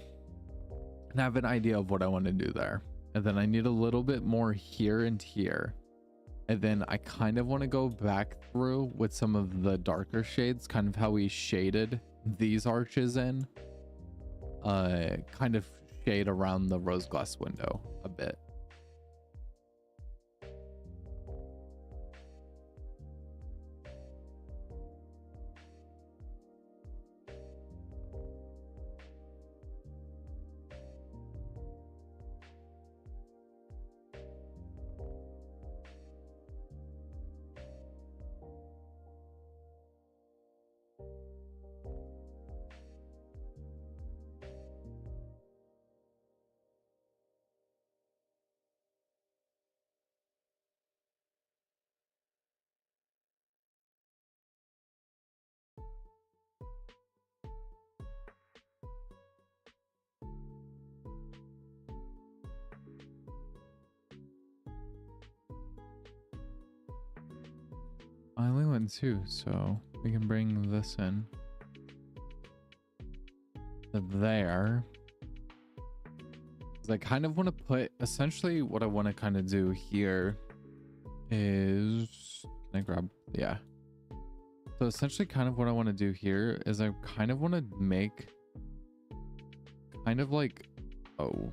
and have an idea of what I want to do there. And then I need a little bit more here and here. And then I kind of want to go back through with some of the darker shades, kind of how we shaded these arches in. Kind of shade around the rose glass window a bit. I only went two, so we can bring this in to there. 'Cause I kind of want to put, essentially what I want to kind of do here is, can I grab, yeah. So essentially kind of what I want to do here is I kind of want to make kind of like, oh.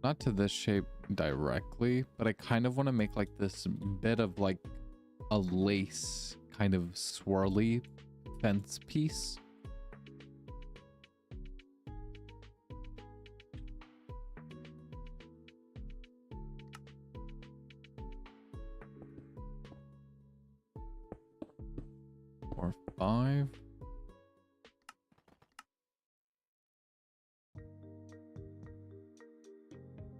Not to this shape directly, but I kind of want to make like this bit of like a lace kind of swirly fence piece. 4, 5.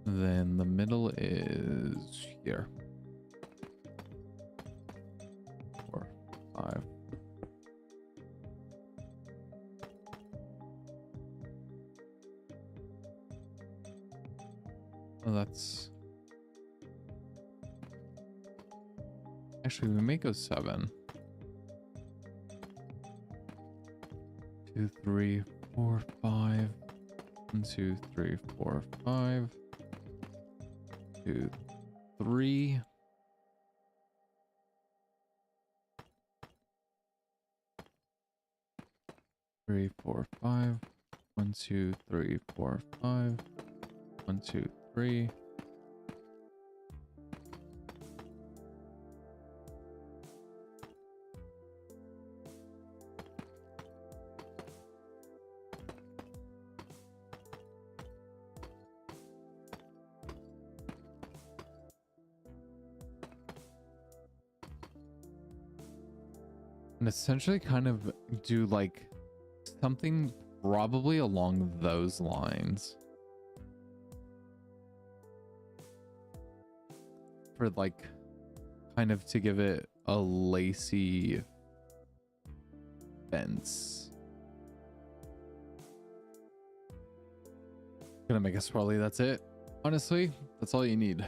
Then the middle is here. 4, 5. Oh, that's actually, we may go 7. 2, 3, 4, 5. 1, 2, 3, 4, 5. 2, 3. 3, 4, 5. 1, 2, 3, 4, 5. 1, 2, 3. And essentially kind of do like something probably along those lines. For like kind of to give it a lacy fence. Gonna make a swirly, that's it. Honestly, that's all you need.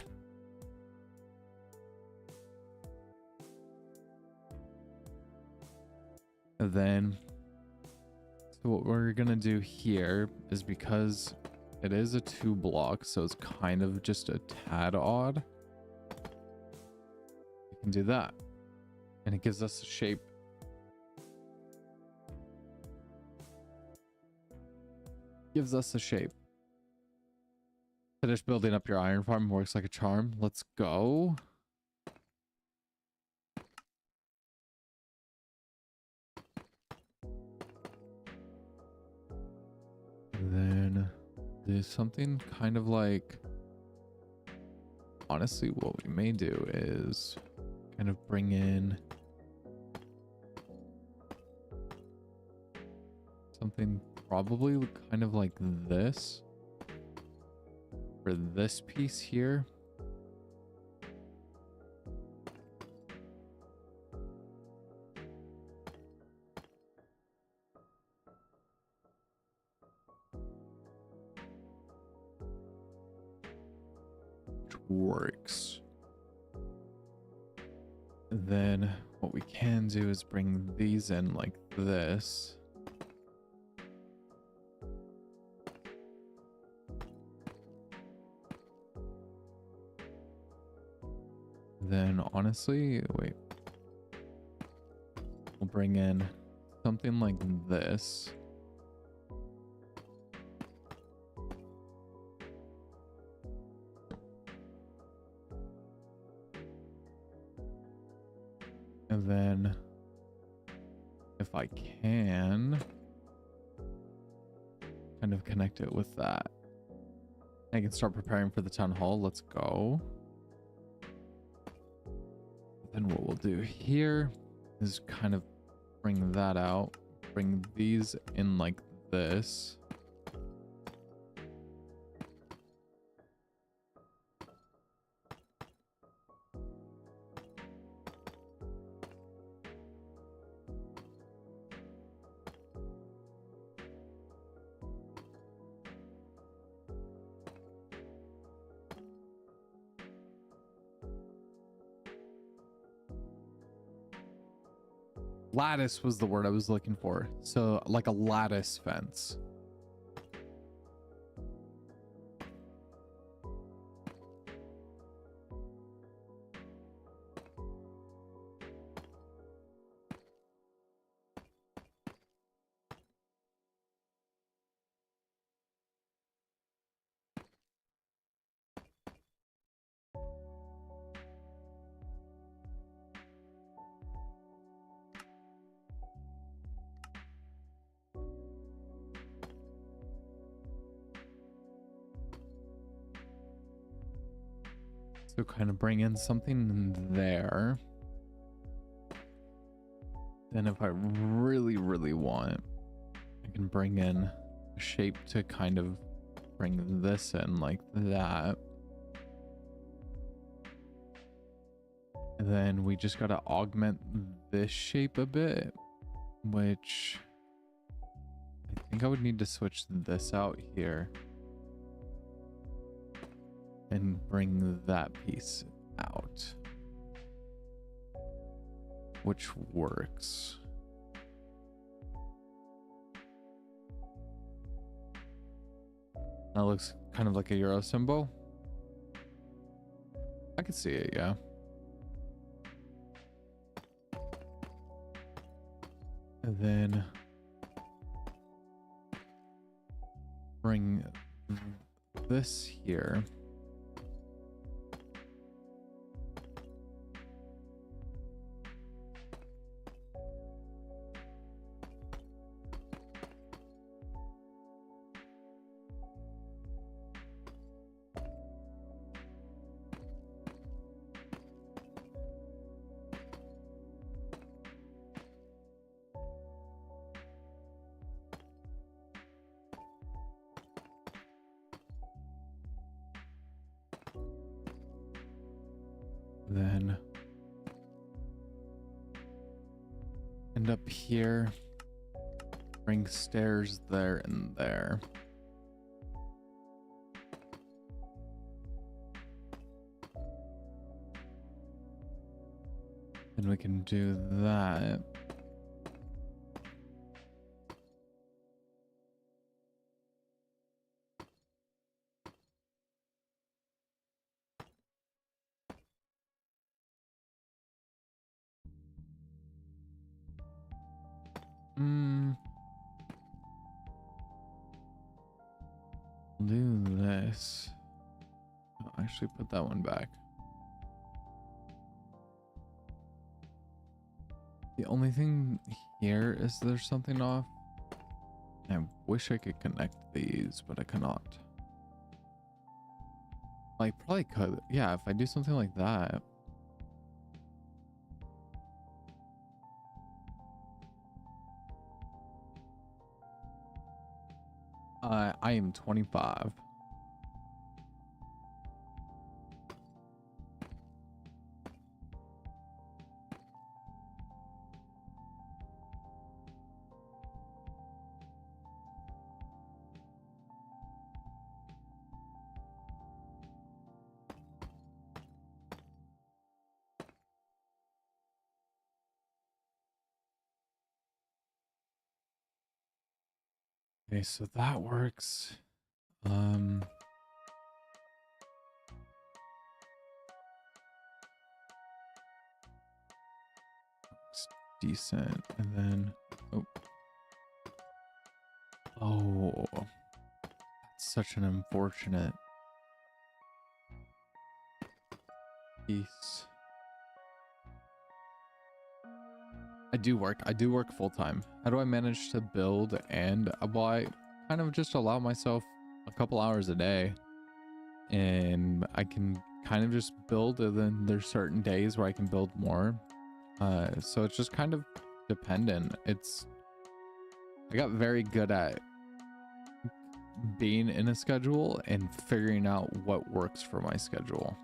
And then, so what we're gonna do here is, because it is a 2 block, so it's kind of just a tad odd. We can do that. And it gives us a shape. Gives us a shape. Finish building up your iron farm, works like a charm. Let's go. And then there's something kind of like, honestly, what we may do is kind of bring in something probably kind of like this for this piece here. Which works. Then what we can do is bring these in like this. Then honestly, wait, we'll bring in something like this. And then if I can kind of connect it with that, I can start preparing for the town hall. Let's go. Then what we'll do here is kind of bring that out, bring these in like this. Lattice was the word I was looking for. So like a lattice fence. So kind of bring in something there. Then if I really want, I can bring in a shape to kind of bring this in like that. And then we just got to augment this shape a bit, which I think I would need to switch this out here and bring that piece out, which works. That looks kind of like a Euro symbol. I can see it, yeah. And then bring this here. Then end up here, bring stairs there and there. Then we can do that. Do this. I'll actually put that one back. The only thing here is there's something off. I wish I could connect these, but I cannot. I probably could. Yeah, if I do something like that. I am 25. Okay, so that works. Looks decent. And then oh, that's such an unfortunate piece. I do work full time. How do I manage to build and well, I kind of just allow myself a couple hours a day, and I can kind of just build, and then there's certain days where I can build more. So it's just kind of dependent. I got very good at being in a schedule and figuring out what works for my schedule.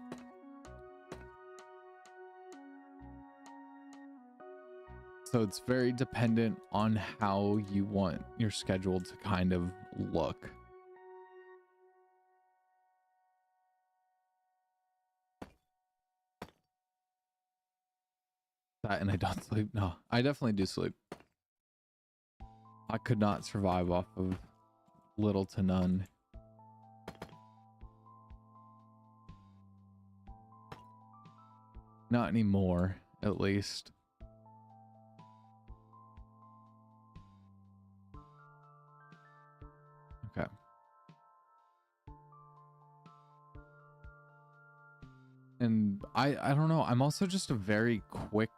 So it's very dependent on how you want your schedule to kind of look. That and I don't sleep. No, I definitely do sleep. I could not survive off of little to none. Not anymore, at least. Okay. And I don't know, I'm also just a very quick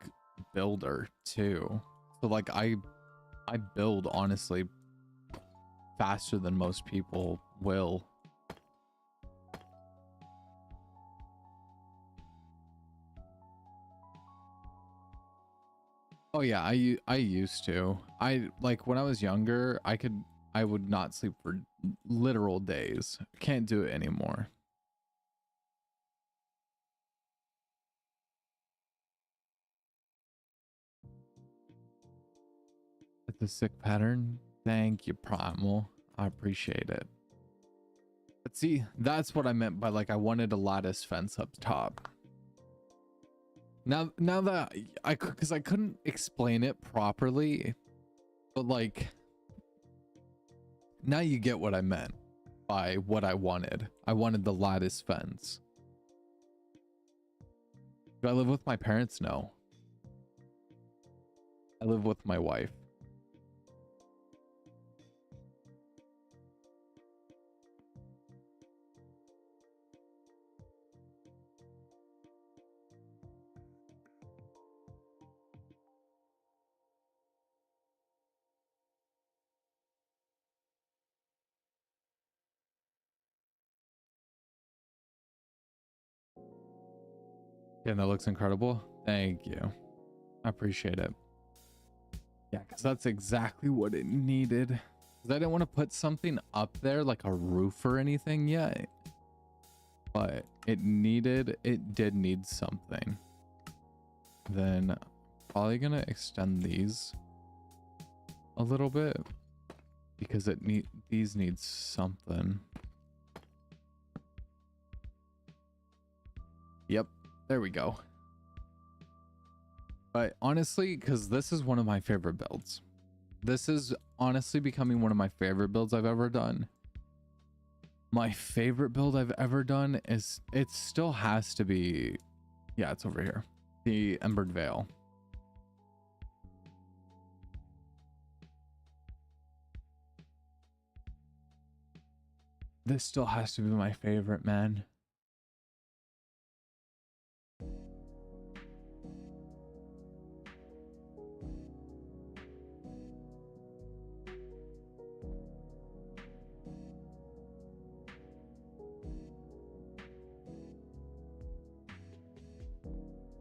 builder too. So like I build honestly faster than most people will. Oh yeah, I used to. I like when I was younger, I would not sleep for literal days. Can't do it anymore. It's a sick pattern. Thank you, Primal. I appreciate it. But see, that's what I meant by like I wanted a lattice fence up top. Now that because I couldn't explain it properly, but like now you get what I meant by what I wanted. I wanted the lattice fence. Do I live with my parents? No. I live with my wife. Yeah, that looks incredible. Thank you. I appreciate it. Yeah, because that's exactly what it needed. Because I didn't want to put something up there like a roof or anything yet. But it did need something. Then probably gonna extend these a little bit because these need something. Yep, there we go. But honestly, because this is one of my favorite builds. This is honestly becoming one of my favorite builds I've ever done. My favorite build I've ever done is, it still has to be, yeah, it's over here. The Embered Veil. This still has to be my favorite, man.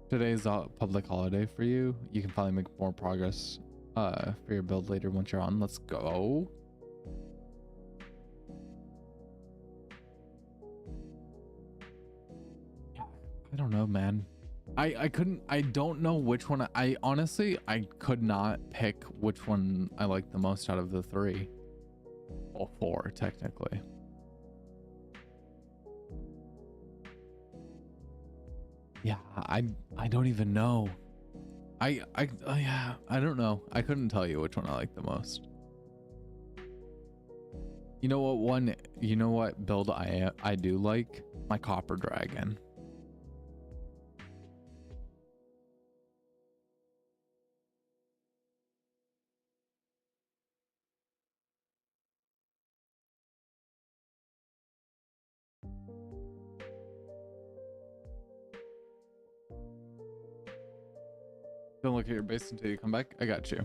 Today's a public holiday for you. You can probably make more progress for your build later once you're on. Let's go. I don't know, man. I don't know which one. I honestly, I could not pick which one I like the most out of the three. Well, four, technically. Yeah, I don't even know. Yeah, I don't know. I couldn't tell you which one I like the most. You know what one, you know what build I do like? My Copper Dragon. Don't look at your base until you come back. I got you.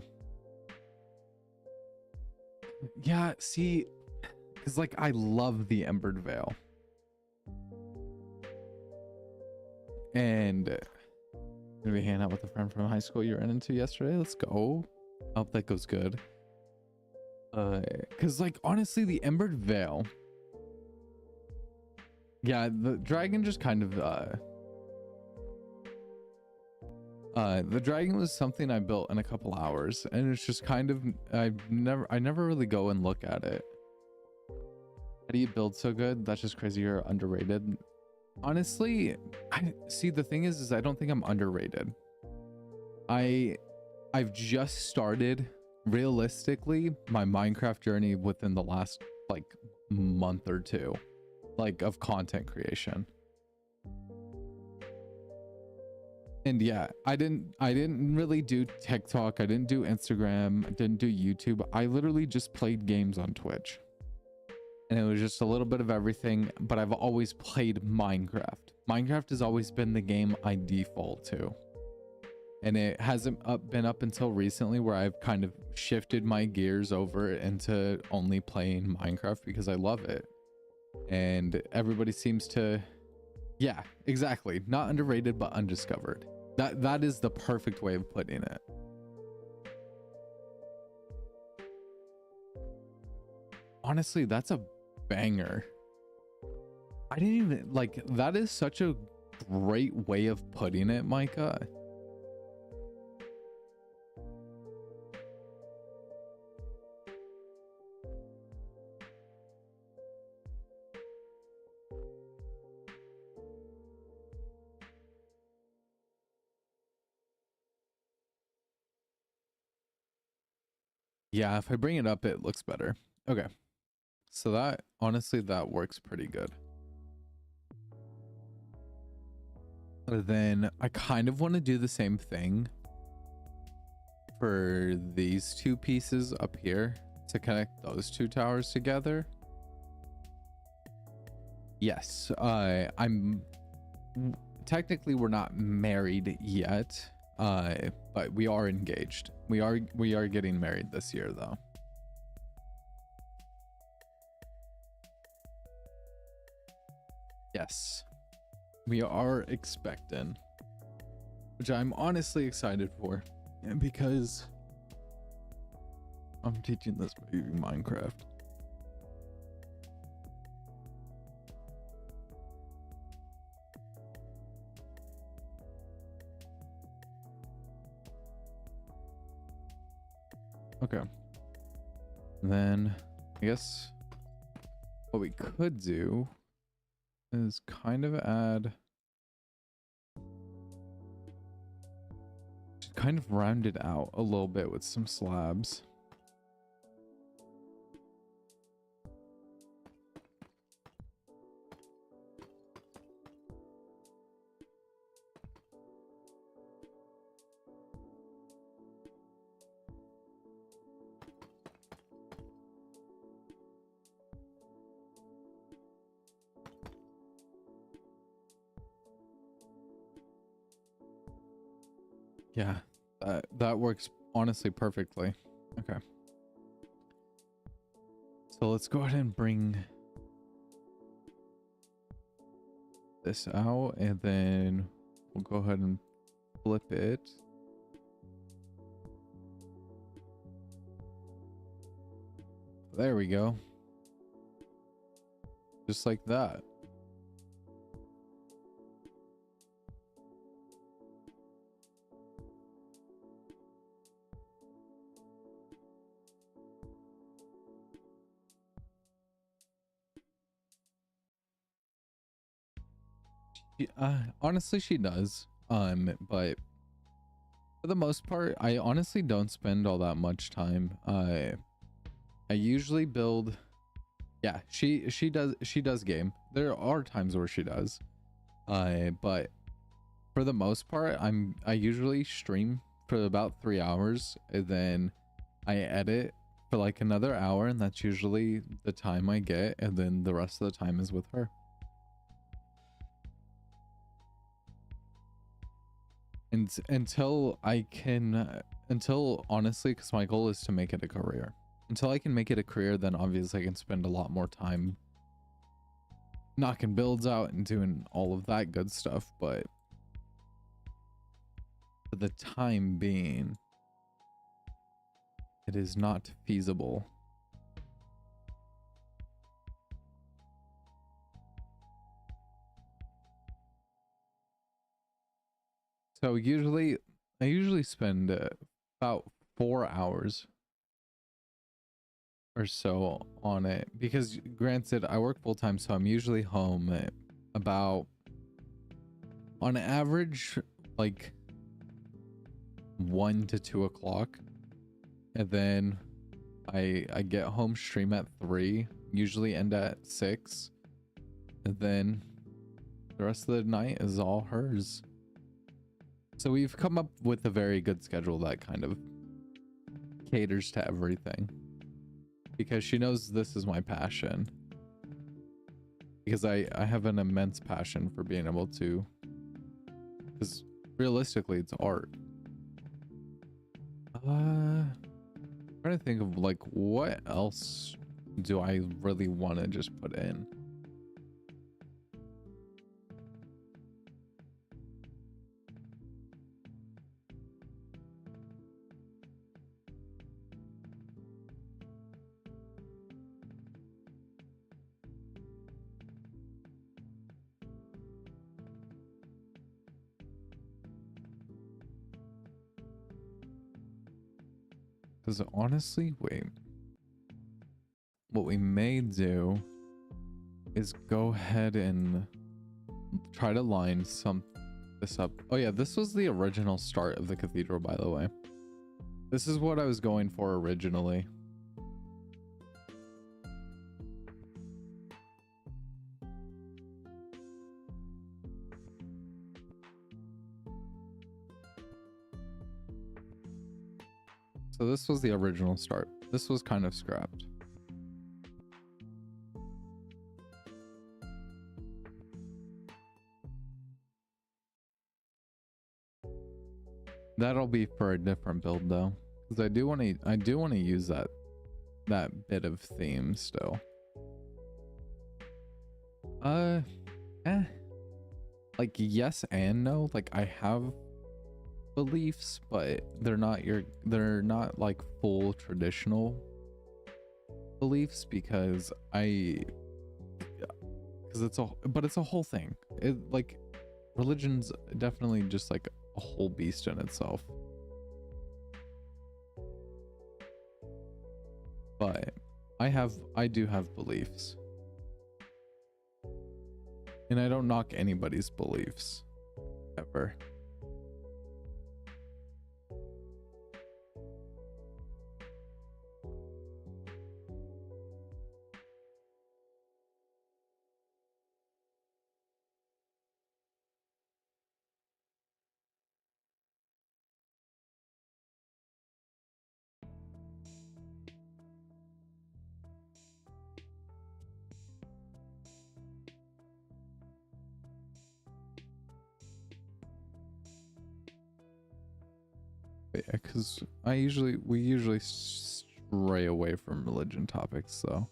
Yeah, see, because like I love the Embered Veil. And gonna be hanging out with a friend from high school you ran into yesterday. Let's go. I hope that goes good. Because like honestly, the Embered Veil. Yeah, the dragon just kind of the dragon was something I built in a couple hours, and it's just kind of I never really go and look at it. How do you build so good? That's just crazy. You're underrated. Honestly, I see, the thing is I don't think I'm underrated. I've just started realistically my Minecraft journey within the last like month or two, like of content creation. And yeah, I didn't really do TikTok, I didn't do Instagram, I didn't do YouTube. I literally just played games on Twitch. And it was just a little bit of everything, but I've always played Minecraft. Minecraft has always been the game I default to. And it hasn't been up until recently where I've kind of shifted my gears over into only playing Minecraft because I love it. And everybody seems to, yeah, exactly. Not underrated, but undiscovered. That is the perfect way of putting it. honestly, that's a banger. I didn't even like that is such a great way of putting it, Micah. Yeah, if I bring it up, it looks better. Okay. So that, honestly, that works pretty good. Then I kind of want to do the same thing for these two pieces up here to connect those two towers together. Yes, I'm technically we're not married yet, but we are engaged. We are getting married this year though. Yes, we are expecting, which I'm honestly excited for, because I'm teaching this baby Minecraft. Okay. And then I guess what we could do is kind of add, kind of round it out a little bit with some slabs. Yeah, that works honestly perfectly. Okay. So let's go ahead and bring this out, and then we'll go ahead and flip it. There we go. Just like that. Honestly, she does. But for the most part, I honestly don't spend all that much time. I usually build. Yeah, she does game. There are times where she does. But for the most part, I usually stream for about 3 hours, and then I edit for like another hour, and that's usually the time I get, and then the rest of the time is with her. And until I can, until honestly, because my goal is to make it a career. Until I can make it a career, then obviously I can spend a lot more time knocking builds out and doing all of that good stuff. But for the time being, it is not feasible. So I usually spend about 4 hours or so on it, because granted I work full time, so I'm usually home at about, on average, like 1 to 2 o'clock, and then I get home, stream at 3, usually end at 6, and then the rest of the night is all hers. So we've come up with a very good schedule that kind of caters to everything, because she knows this is my passion, because I have an immense passion for being able to, because realistically it's art. I'm trying to think of like what else do I really want to just put in. Because honestly, wait. What we may do is go ahead and try to line this up. Oh yeah, this was the original start of the cathedral, by the way. This is what I was going for originally. So this was the original start. This was kind of scrapped. That'll be for a different build though, because I do want to use that bit of theme still. Like yes and no. Like I have beliefs, but they're not like full traditional beliefs because it's a whole thing. It like religion's definitely just like a whole beast in itself. But I do have beliefs. And I don't knock anybody's beliefs ever. But yeah, because we usually stray away from religion topics though.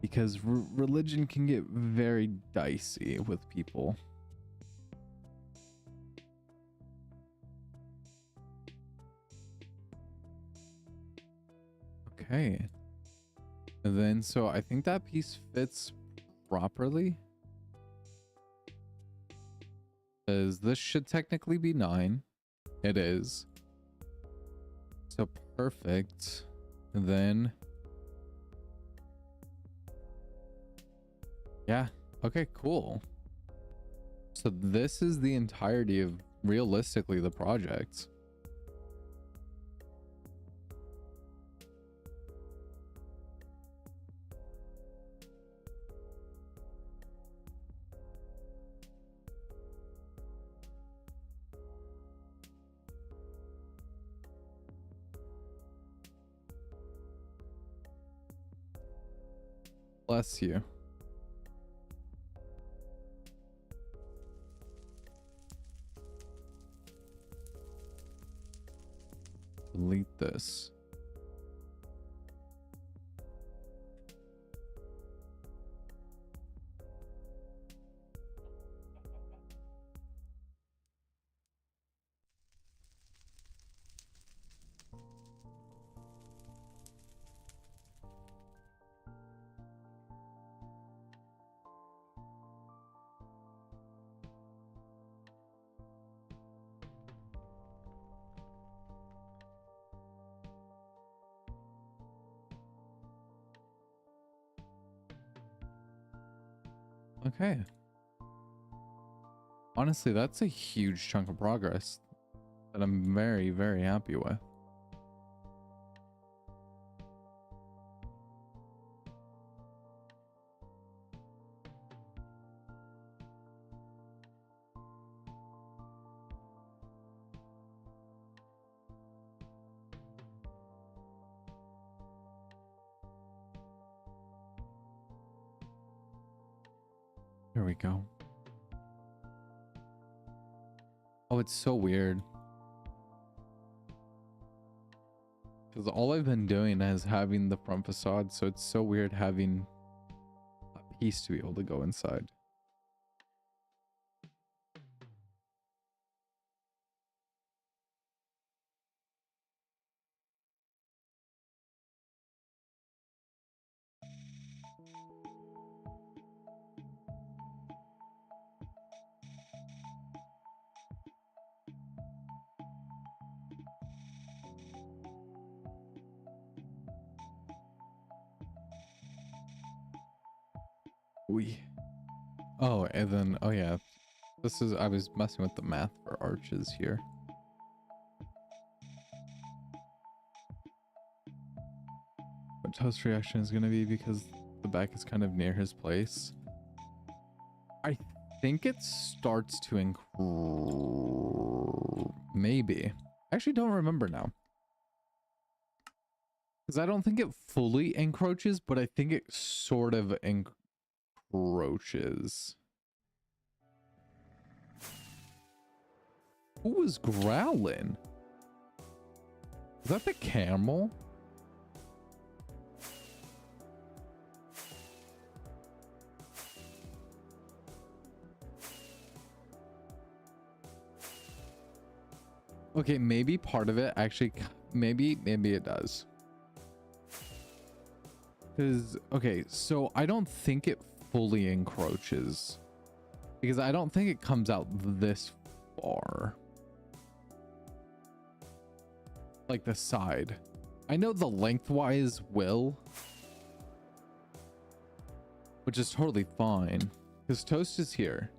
Because religion can get very dicey with people. Okay. And then, so I think that piece fits properly. Because this should technically be 9. It is. So perfect. And then... yeah. Okay, cool. So this is the entirety of, realistically, the project. Bless you. Delete this. Okay. Honestly, that's a huge chunk of progress that I'm very, very happy with. There we go. Oh, it's so weird. Because all I've been doing is having the front facade, so it's so weird having a piece to be able to go inside. We. Oh, and then, oh yeah, this is, I was messing with the math for arches here. What toast reaction is going to be because the back is kind of near his place. I think it starts to maybe. I actually don't remember now. Because I don't think it fully encroaches, but I think it sort of encroaches. Who was growling? Is that the camel? Okay, maybe part of it actually, maybe it does. Because, okay, so I don't think it fully encroaches. Because I don't think it comes out this far. Like the side. I know the lengthwise will. Which is totally fine. Because toast is here.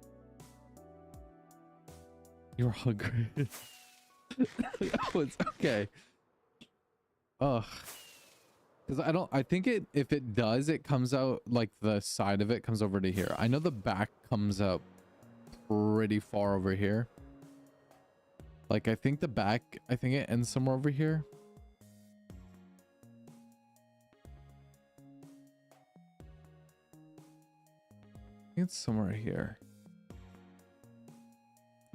You're hungry. Oh, it's okay. Ugh. Because I think if it does, it comes out like the side of it comes over to here. I know the back comes up pretty far over here. Like I think the back, I think it ends somewhere over here. I think it's somewhere here.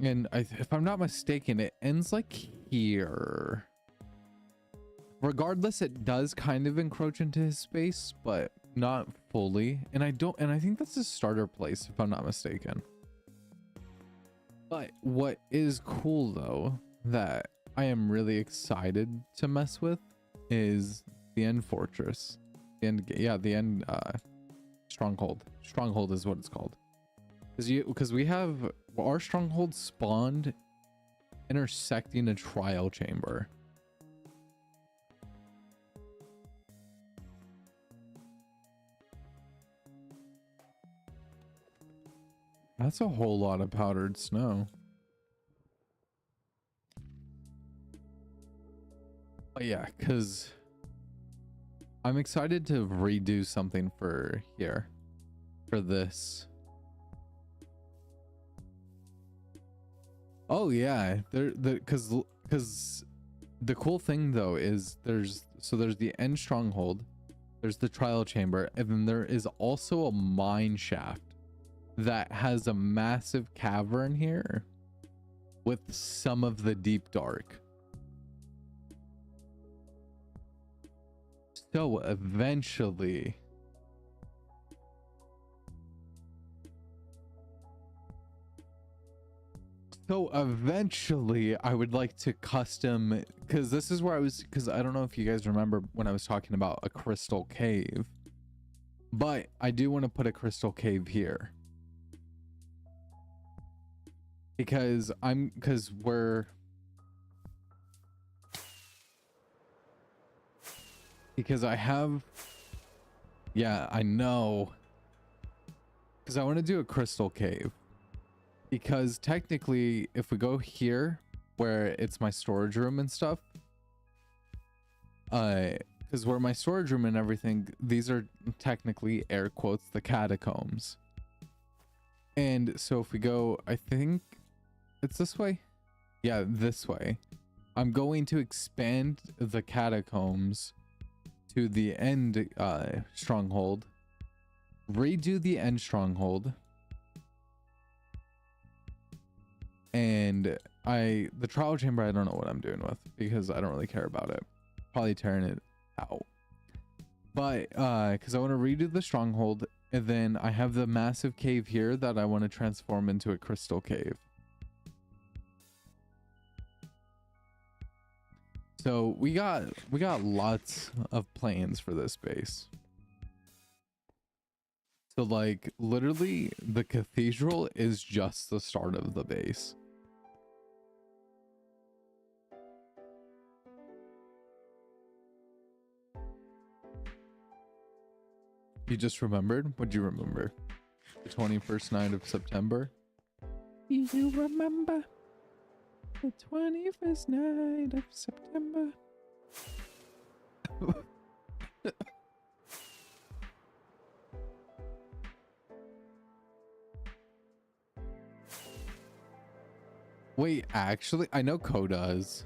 And if I'm not mistaken, it ends like here. Regardless, it does kind of encroach into his space, but not fully. And I think that's his starter place, if I'm not mistaken. But what is cool though, that I am really excited to mess with, is the end fortress. The end stronghold. Stronghold is what it's called. Because we have our stronghold spawned intersecting a trial chamber. That's a whole lot of powdered snow. But yeah, because I'm excited to redo something for here, for this. Oh yeah, because the cool thing though is there's the end stronghold, there's the trial chamber, and then there is also a mine shaft that has a massive cavern here with some of the deep dark. So eventually I would like to custom, because this is where because I don't know if you guys remember when I was talking about a crystal cave, but I do want to put a crystal cave here. Because I have, yeah, I know, because I want to do a crystal cave, because technically if we go here where it's my storage room and stuff, because where my storage room and everything, these are technically air quotes the catacombs. And so if we go, I think it's this way. Yeah, this way. I'm going to expand the catacombs to the end stronghold. Redo the end stronghold. And the trial chamber, I don't know what I'm doing with, because I don't really care about it. Probably tearing it out. But because I want to redo the stronghold, and then I have the massive cave here that I want to transform into a crystal cave. So we got lots of plans for this base. So like literally the cathedral is just the start of the base. You just remembered? What'd you remember? The 21st night of September. Do you remember the 21st night of September? Wait, actually, I know Ko does.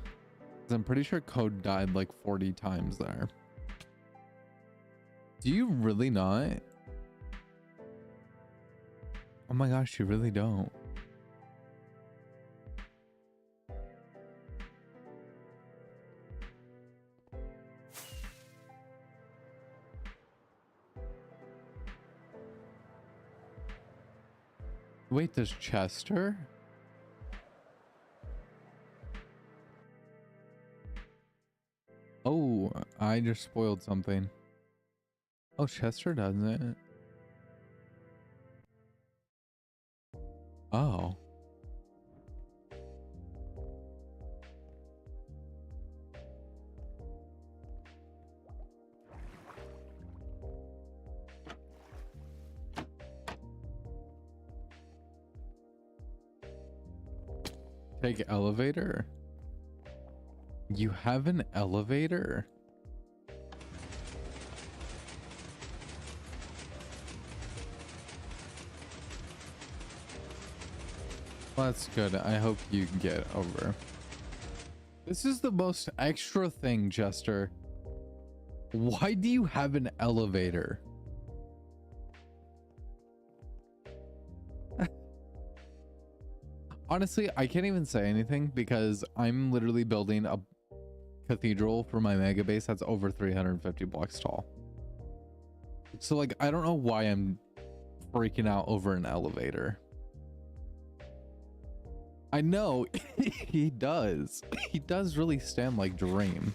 'Cause I'm pretty sure Ko died like 40 times there. Do you really not? Oh my gosh, you really don't. Wait, does Chester? Oh, I just spoiled something. Oh, Chester doesn't. Oh. Take elevator? You have an elevator? Well, that's good. I hope you can get over. This is the most extra thing, Jester. Why do you have an elevator? Honestly, I can't even say anything because I'm literally building a cathedral for my mega base that's over 350 blocks tall. So like, I don't know why I'm freaking out over an elevator. I know he does. He does really stand like Dream.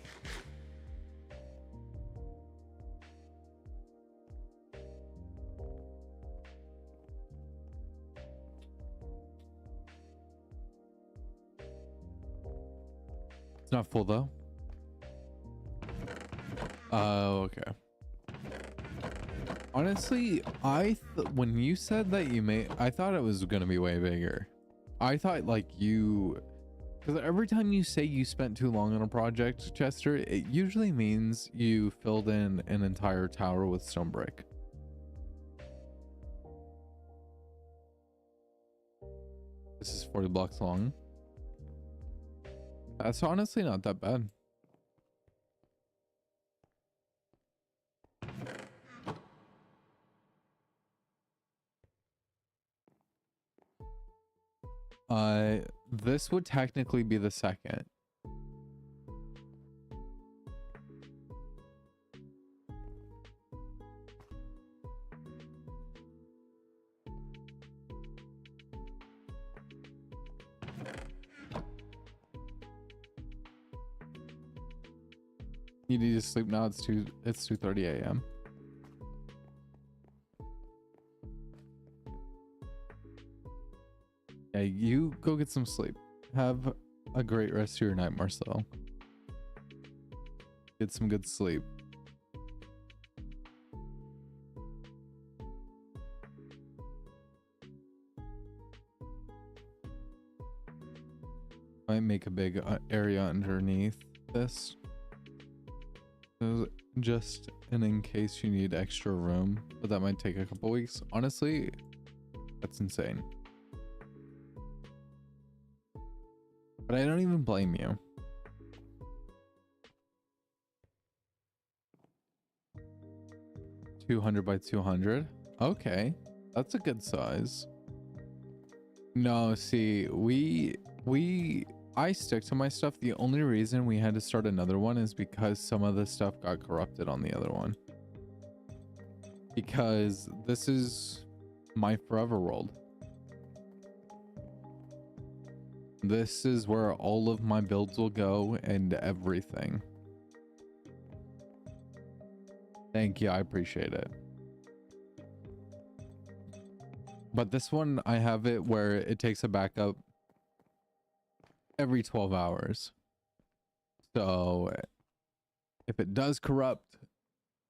It's not full though. Oh, okay. Honestly, when you said that you made, I thought it was gonna be way bigger. I thought like you, because every time you say you spent too long on a project, Chester, it usually means you filled in an entire tower with stone brick. This is 40 blocks long. That's honestly not that bad. This would technically be the second. You need to sleep now. It's 2:30 a.m. Yeah, you go get some sleep. Have a great rest of your night, Marcel. Get some good sleep. Might make a big area underneath this. Just in case you need extra room, but that might take a couple weeks. Honestly, that's insane. But I don't even blame you. 200 by 200. Okay, that's a good size. No, see, I stick to my stuff. The only reason we had to start another one is because some of the stuff got corrupted on the other one. Because this is my forever world. This is where all of my builds will go and everything. Thank you, I appreciate it. But this one, I have it where it takes a backup every 12 hours. So if it does corrupt,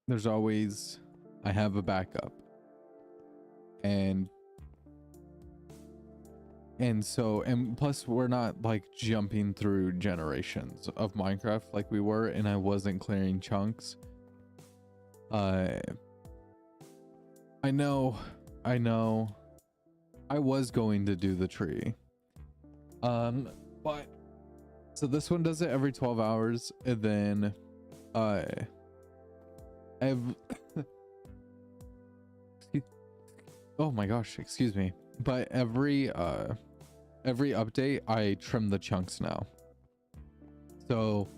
there's always, I have a backup. And And so, and plus we're not like jumping through generations of Minecraft like we were, and I wasn't clearing chunks. I know I was going to do the tree, but so this one does it every 12 hours, and then oh my gosh, excuse me, but every update I trim the chunks now, so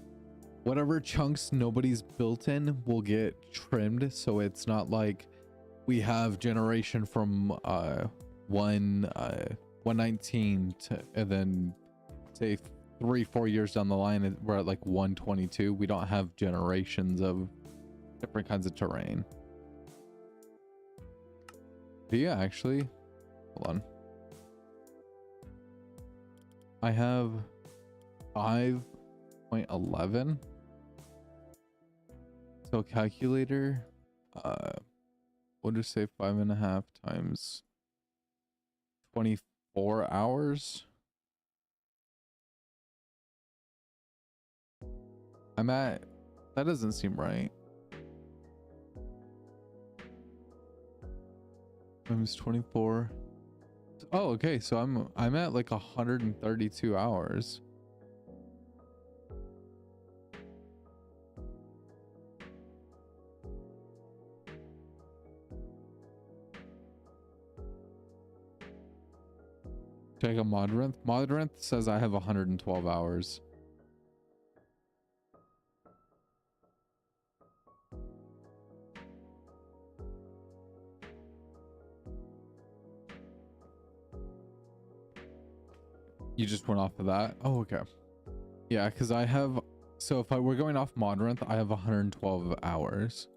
whatever chunks nobody's built in will get trimmed, so it's not like we have generation from 119 to, and then say 3-4 years down the line we're at like 122. We don't have generations of different kinds of terrain. But yeah, actually, hold on, I have 5.11. So calculator, we'll just say 5.5 times 24 hours. I'm at, that doesn't seem right. Times 24. Oh, okay. So I'm at like 132 hours. Check a Modrinth. Modrinth says I have 112 hours. You just went off of that? Oh, okay. Yeah, because I have, so if we're going off Modrinth, I have 112 hours.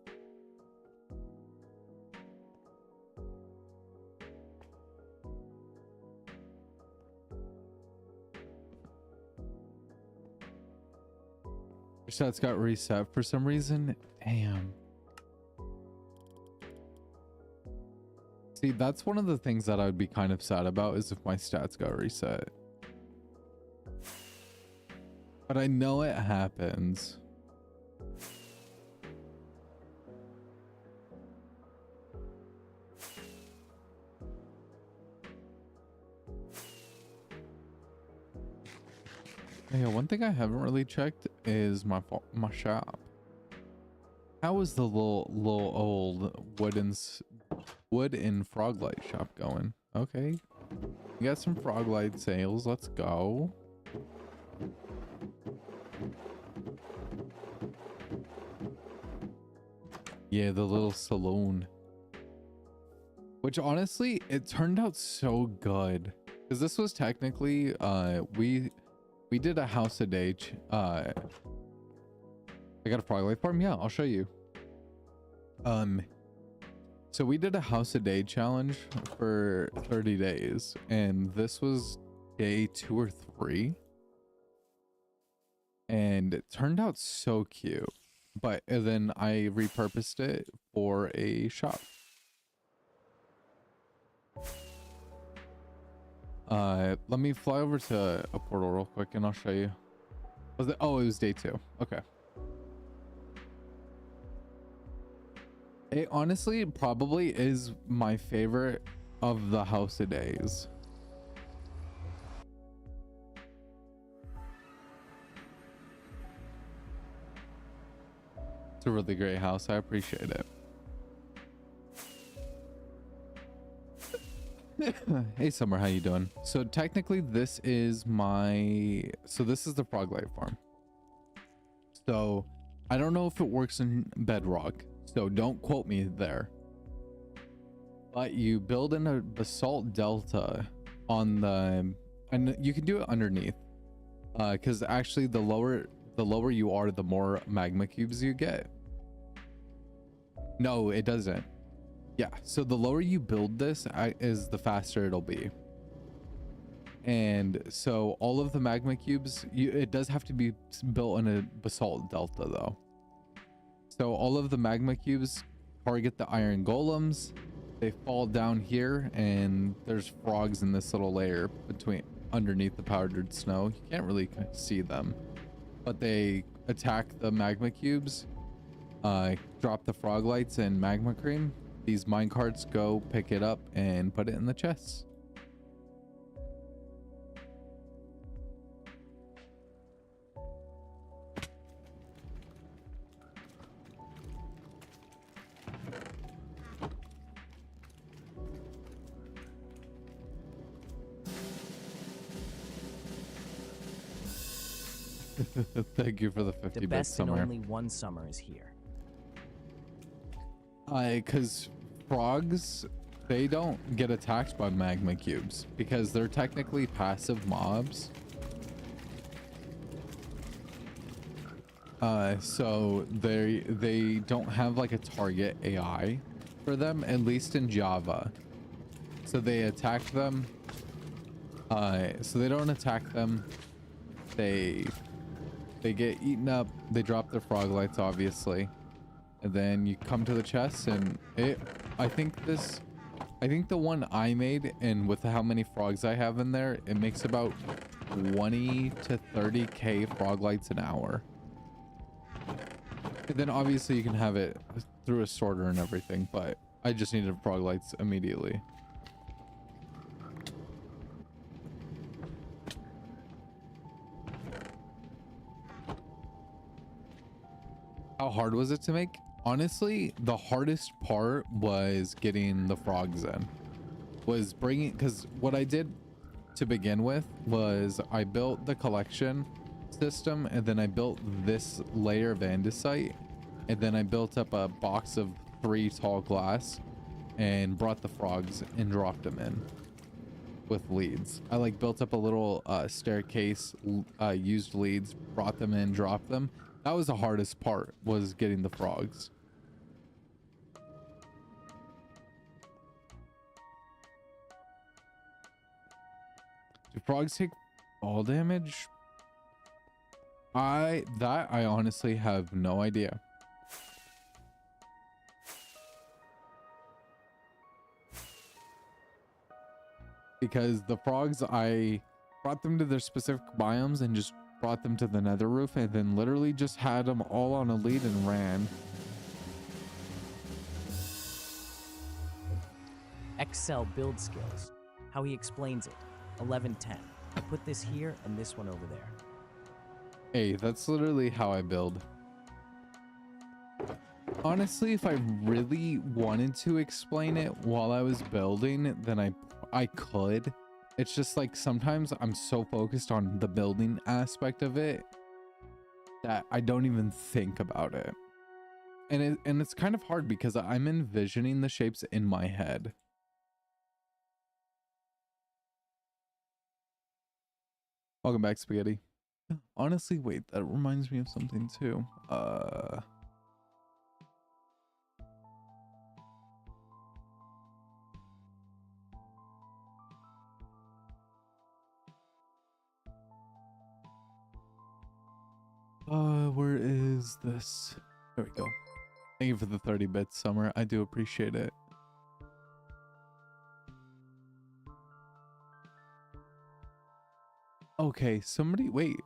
Your stats got reset for some reason. Damn. See, that's one of the things that I would be kind of sad about, is if my stats got reset. But I know it happens. Yeah, one thing I haven't really checked is my shop. How is the little old wood and froglight shop going? Okay, we got some froglight sales. Let's go. Yeah, the little saloon, which honestly it turned out so good, because this was technically we did a house a day. I got a froglight farm. Yeah, I'll show you. So we did a house a day challenge for 30 days, and this was day 2 or 3, and it turned out so cute. But then I repurposed it for a shop. Let me fly over to a portal real quick and I'll show you. Was it? Oh, it was day 2. Okay. It honestly probably is my favorite of the house a days. It's a really great house. I appreciate it. Hey Summer, how you doing? So technically this is this is the froglight farm. So I don't know if it works in Bedrock, so don't quote me there. But you build in a basalt delta on the, and you can do it underneath, because actually the lower you are, the more magma cubes you get. No, it doesn't. Yeah, so the lower you build this is the faster it'll be. And so all of the magma cubes, it does have to be built in a basalt delta though. So all of the magma cubes target the iron golems, they fall down here, and there's frogs in this little layer between underneath the powdered snow. You can't really see them, but they attack the magma cubes, drop the frog lights and magma cream. These mine carts go pick it up and put it in the chests. Thank you for the 50 The bits, best and Summer. only one summer is here. Because frogs, they don't get attacked by magma cubes because they're technically passive mobs. So they don't have like a target AI for them, at least in Java. So they attack them. So they don't attack them. They get eaten up. They drop their frog lights, obviously. And then you come to the chest, and I think the one I made, and with how many frogs I have in there, it makes about 20 to 30k frog lights an hour. And then obviously you can have it through a sorter and everything, but I just needed frog lights immediately. How hard was it to make? Honestly, the hardest part was getting the frogs in. Was bringing, because what I did to begin with was I built the collection system, and then I built this layer of andesite, and then I built up a box of 3 tall glass and brought the frogs and dropped them in with leads. I like built up a little staircase, used leads, brought them in, dropped them. That was the hardest part, was getting the frogs. Do frogs take fall damage? I honestly have no idea. Because the frogs, I brought them to their specific biomes and just brought them to the nether roof, and then literally just had them all on a lead and ran. Xcel build skills. How he explains it. 1110. I put this here and this one over there. Hey, that's literally how I build. Honestly, if I really wanted to explain it while I was building, then I could. It's just like sometimes I'm so focused on the building aspect of it that I don't even think about it. And it's kind of hard because I'm envisioning the shapes in my head. Welcome back, Spaghetti. Honestly, wait, that reminds me of something too. Where is this? There we go. Thank you for the 30 bits, Summer. I do appreciate it. Okay, somebody, wait.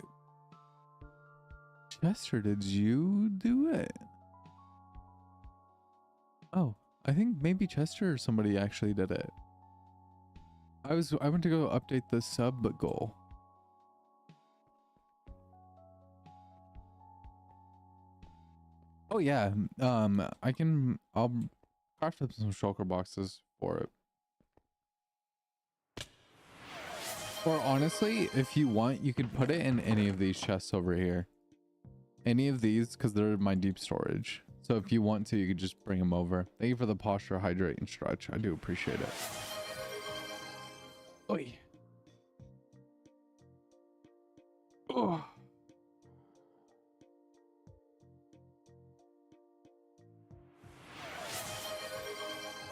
Chester, did you do it? Oh, I think maybe Chester or somebody actually did it. I went to go update the sub goal. Oh yeah, I'll craft up some shulker boxes for it. Or honestly, if you want, you could put it in any of these chests over here. Any of these, because they're my deep storage. So if you want to, you could just bring them over. Thank you for the posture, hydrate, and stretch. I do appreciate it. Oi. Oh.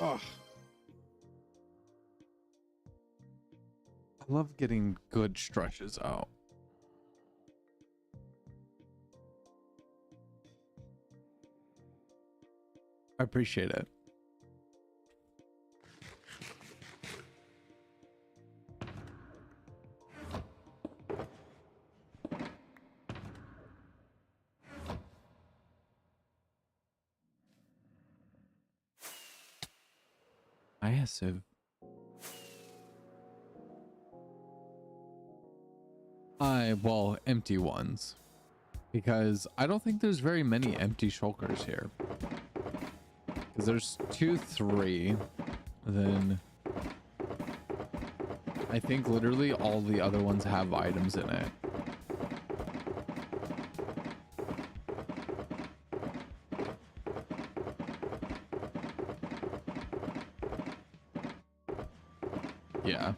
Oh. I love getting good stretches out. I appreciate it. massive. Well, empty ones. Because I don't think there's very many empty shulkers here. Because there's 2, 3. Then I think literally all the other ones have items in it. Yeah.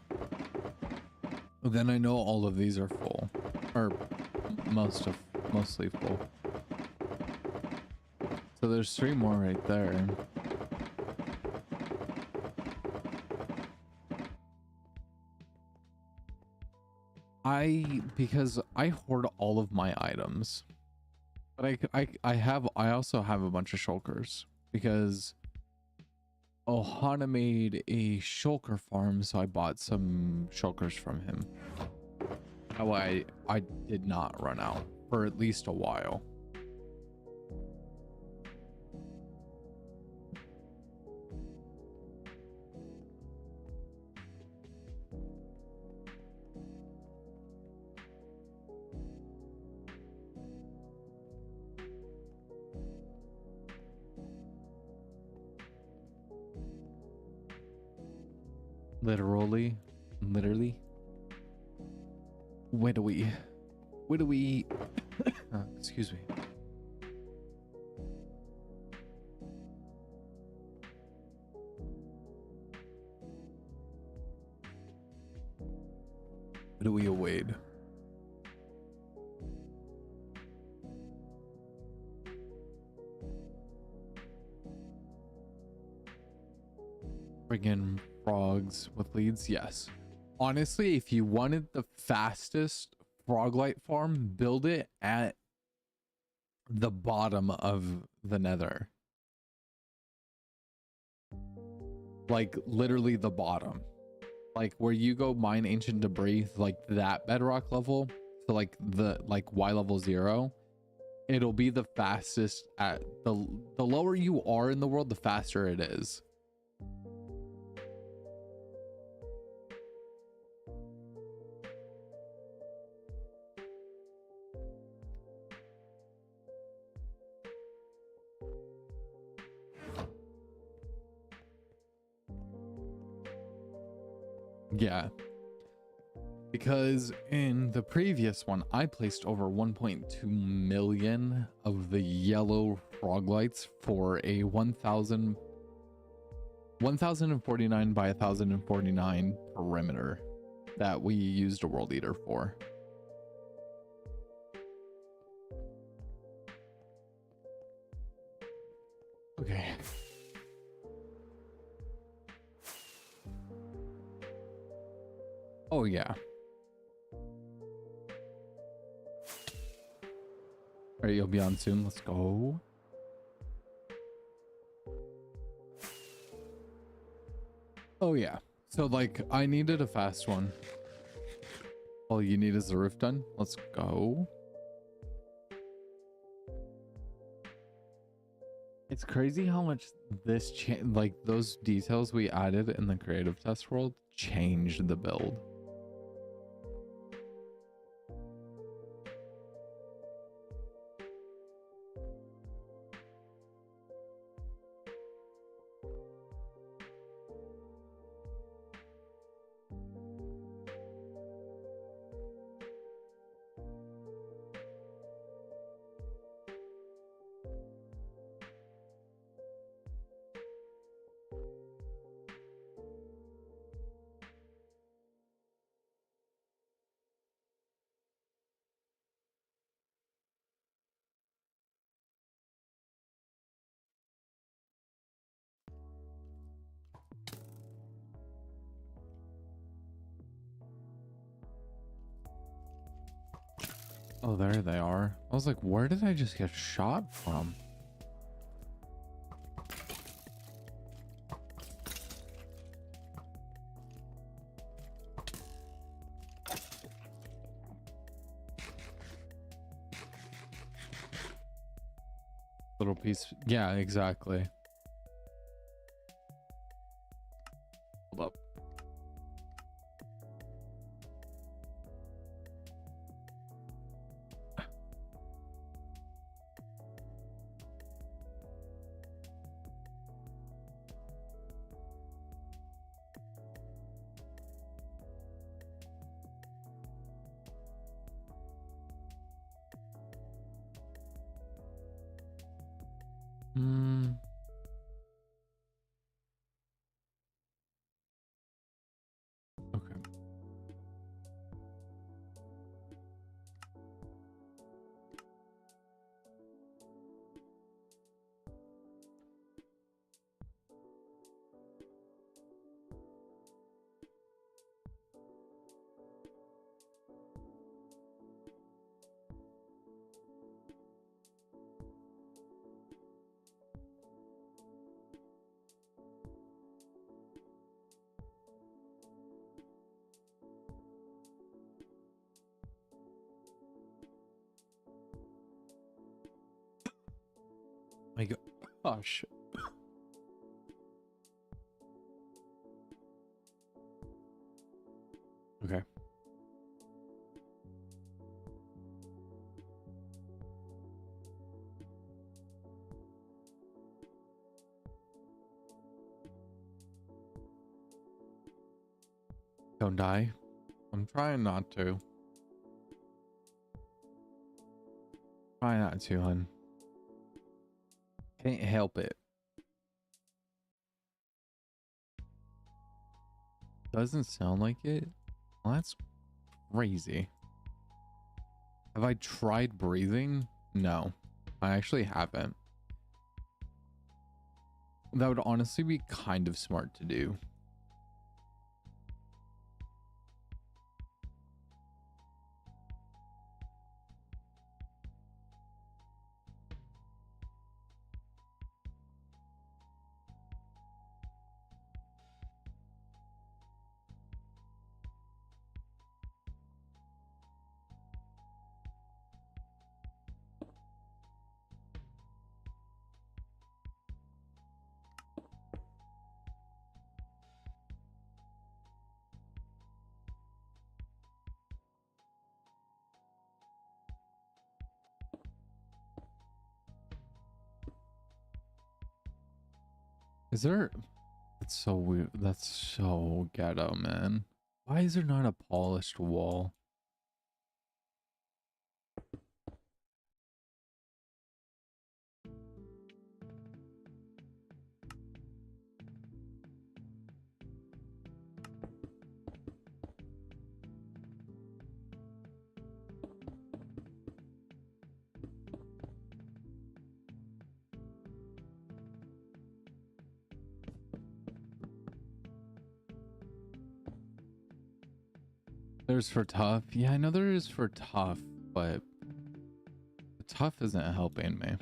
Then I know all of these are full. Or mostly full. So there's 3 more right there. Because I hoard all of my items. But I also have a bunch of shulkers because Ohana made a shulker farm, so I bought some shulkers from him. That way I did not run out for at least a while. Literally. Where do we excuse me. Where do we await? Friggin' frogs with leads, yes. Honestly, if you wanted the fastest froglight farm, build it at the bottom of the nether. Like literally the bottom. Like where you go mine ancient debris, like that bedrock level. So like Y level 0. It'll be the fastest at the lower you are in the world, the faster it is. Yeah, because in the previous one I placed over 1.2 million of the yellow frog lights for a 1049 by 1049 perimeter that we used a world eater for. Okay. Oh yeah. All right, you'll be on soon. Let's go. Oh yeah. So like I needed a fast one. All you need is the roof done. Let's go. It's crazy how much this like those details we added in the creative test world changed the build. Oh, there they are. I was like, where did I just get shot from? Little piece. Yeah, exactly. Hmm. Okay. My gosh. Okay. Don't die. I'm trying not to. Try not to, hun. Can't help it. Doesn't sound like it. Well, that's crazy. Have I tried breathing? No, I actually haven't. That would honestly be kind of smart to do. Is there? That's so weird. That's so ghetto, man. Why is there not a polished wall? There's for tough. Yeah, I know there is for tough, but the tough isn't helping me.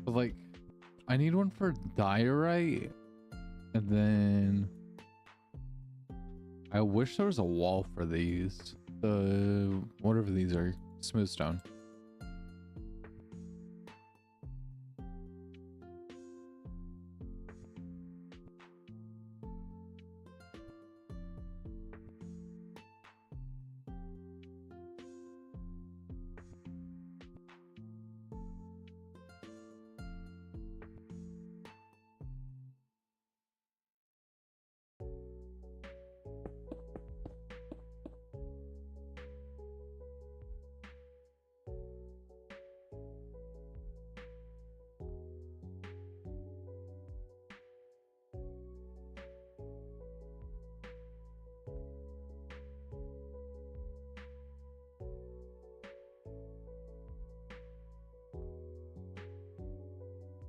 But like, I need one for diorite, and then I wish there was a wall for these. The whatever these are, smooth stone.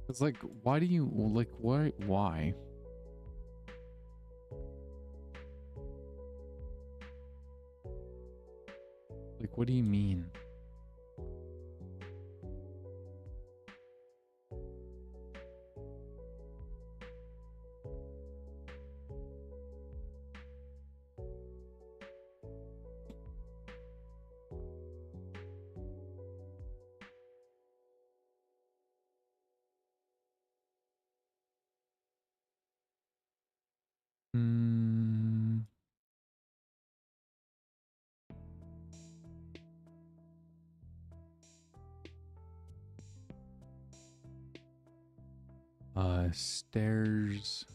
It's like, why do you like why? Like, what do you mean? Stairs.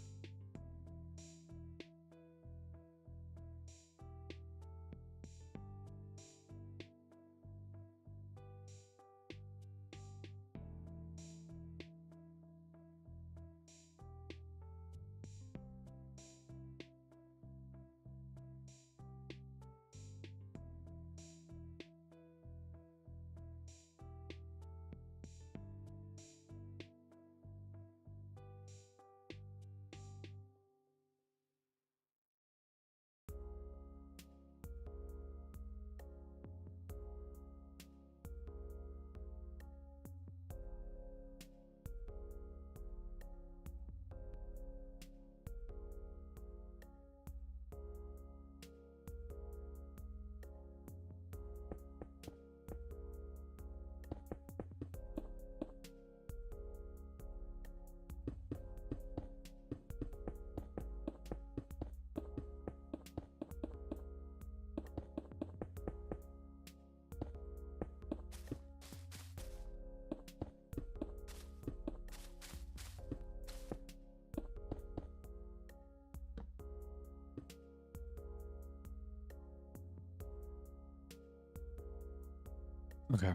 Okay.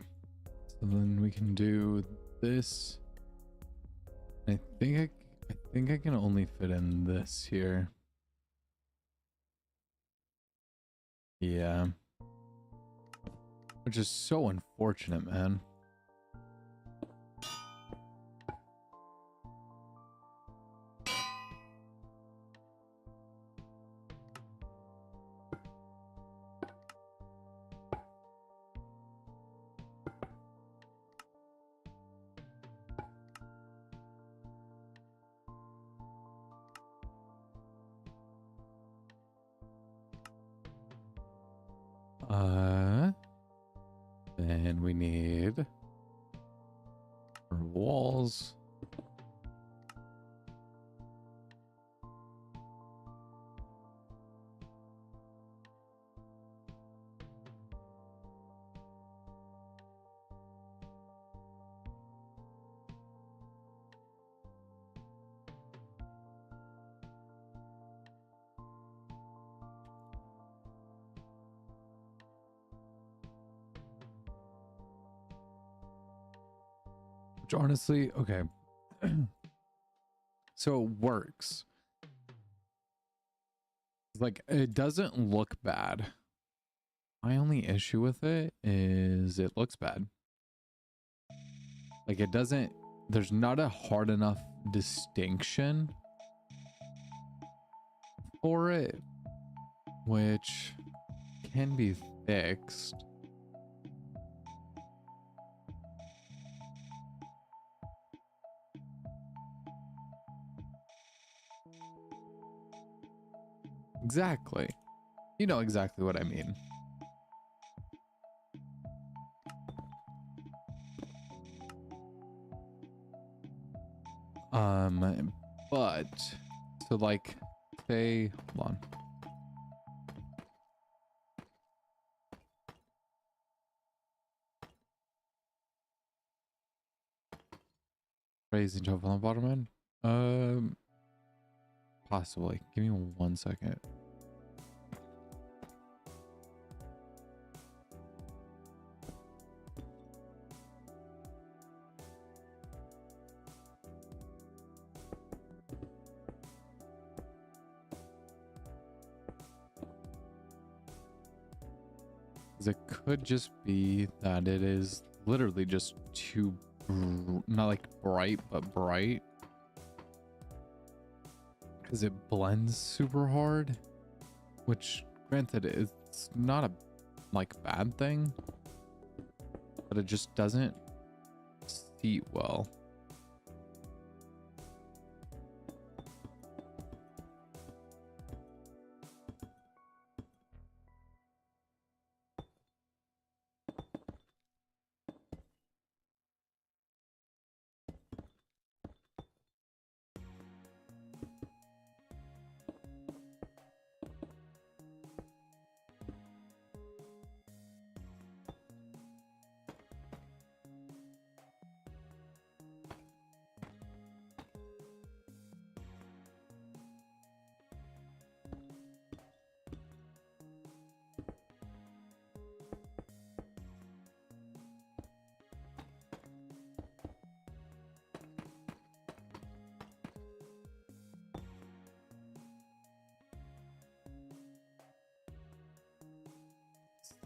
So then we can do this. I think I can only fit in this here. Yeah. Which is so unfortunate, man. Then we need our walls. Which honestly, okay. So it works. Like, it doesn't look bad. My only issue with it is it looks bad. Like, it doesn't, there's not a hard enough distinction for it, which can be fixed. Exactly. You know exactly what I mean. But so like say, hold on. Raise and jump on the bottom end. Possibly. Give me 1 second. It could just be that it is literally just too, not like bright, but bright. Because it blends super hard, which granted it's not a like bad thing, but it just doesn't seat well.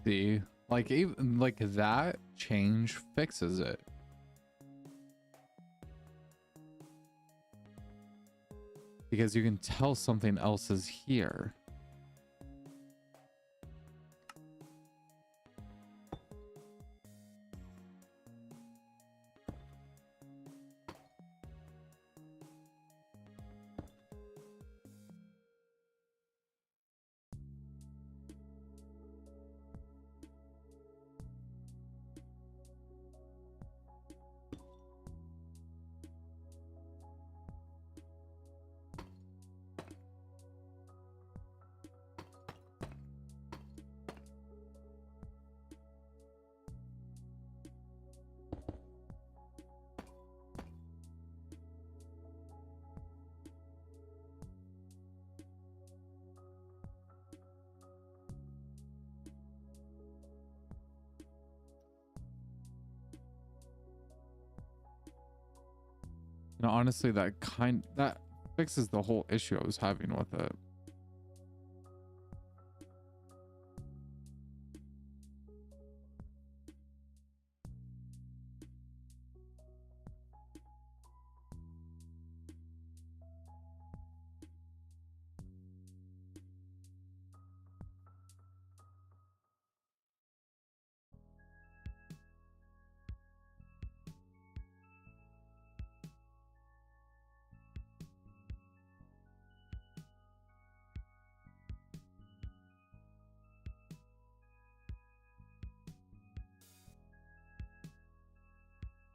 See, like even like that change fixes it. Because you can tell something else is here. And honestly, that fixes the whole issue I was having with it.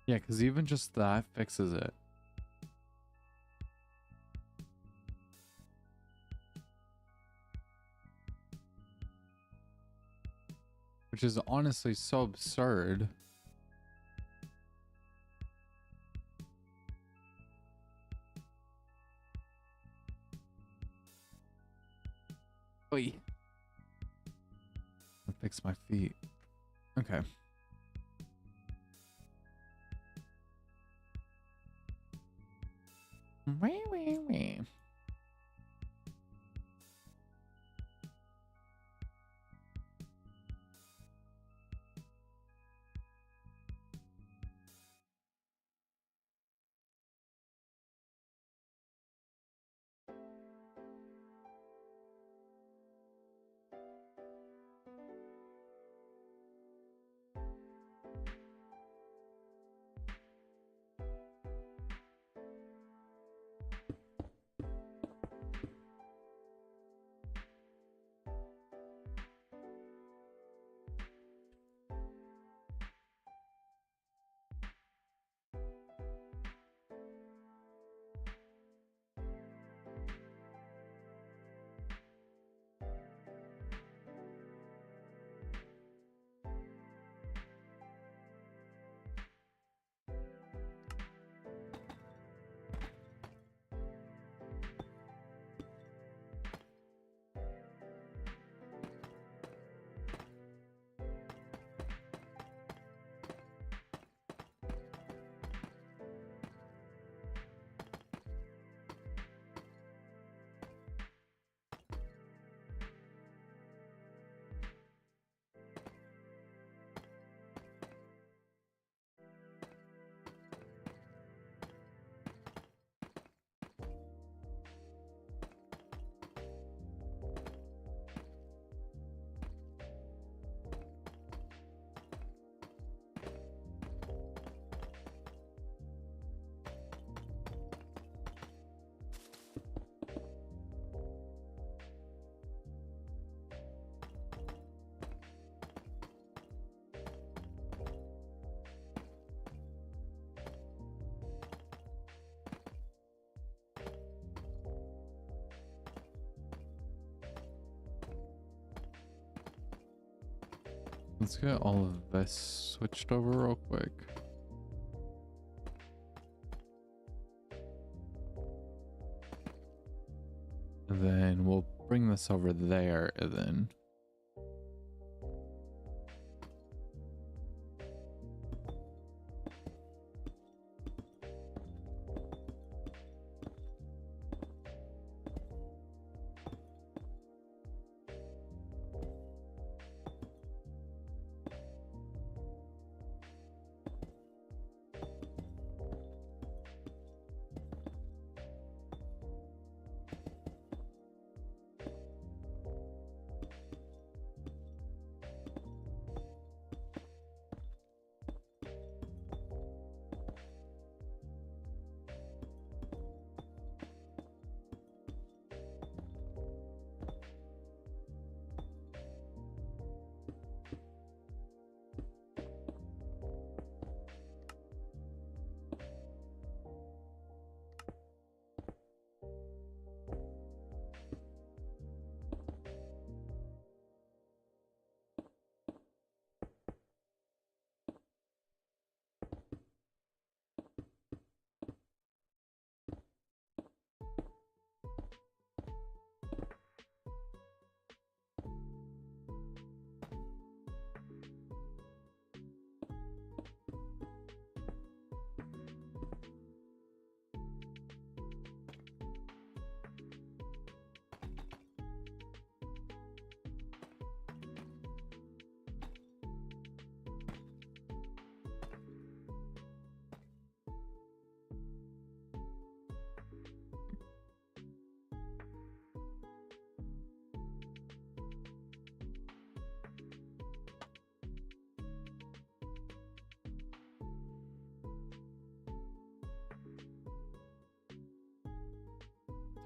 Yeah, because even just that fixes it. Which is honestly so absurd. Oi. I'll fix my feet. Okay. Wee. Let's get all of this switched over real quick. And then we'll bring this over there and then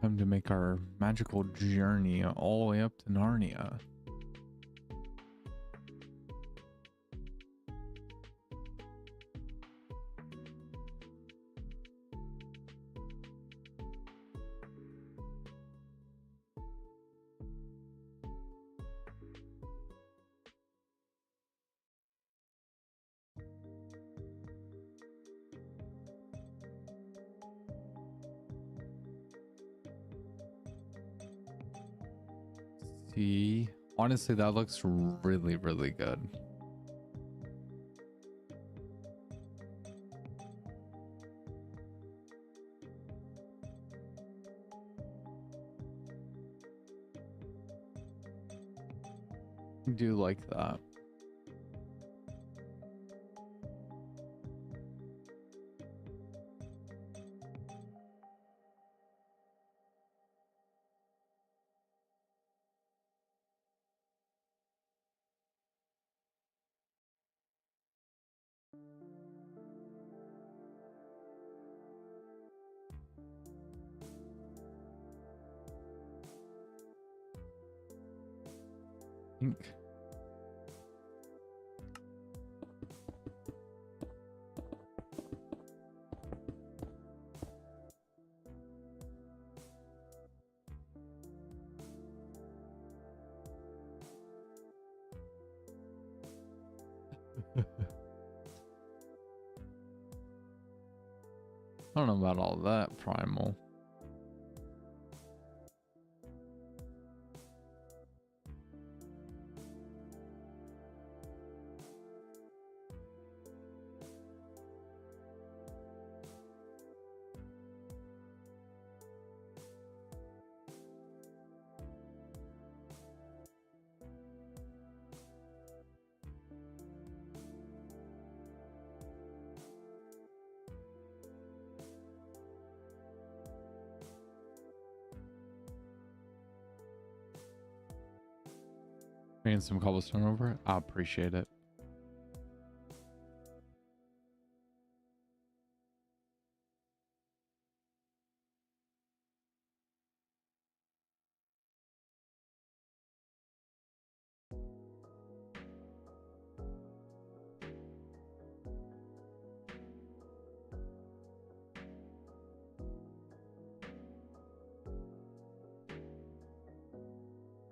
Time to make our magical journey all the way up to Narnia. See, honestly, that looks really, really good. I do like that. Think. I don't know about all that, Primal. Bringing some cobblestone over it. I appreciate it.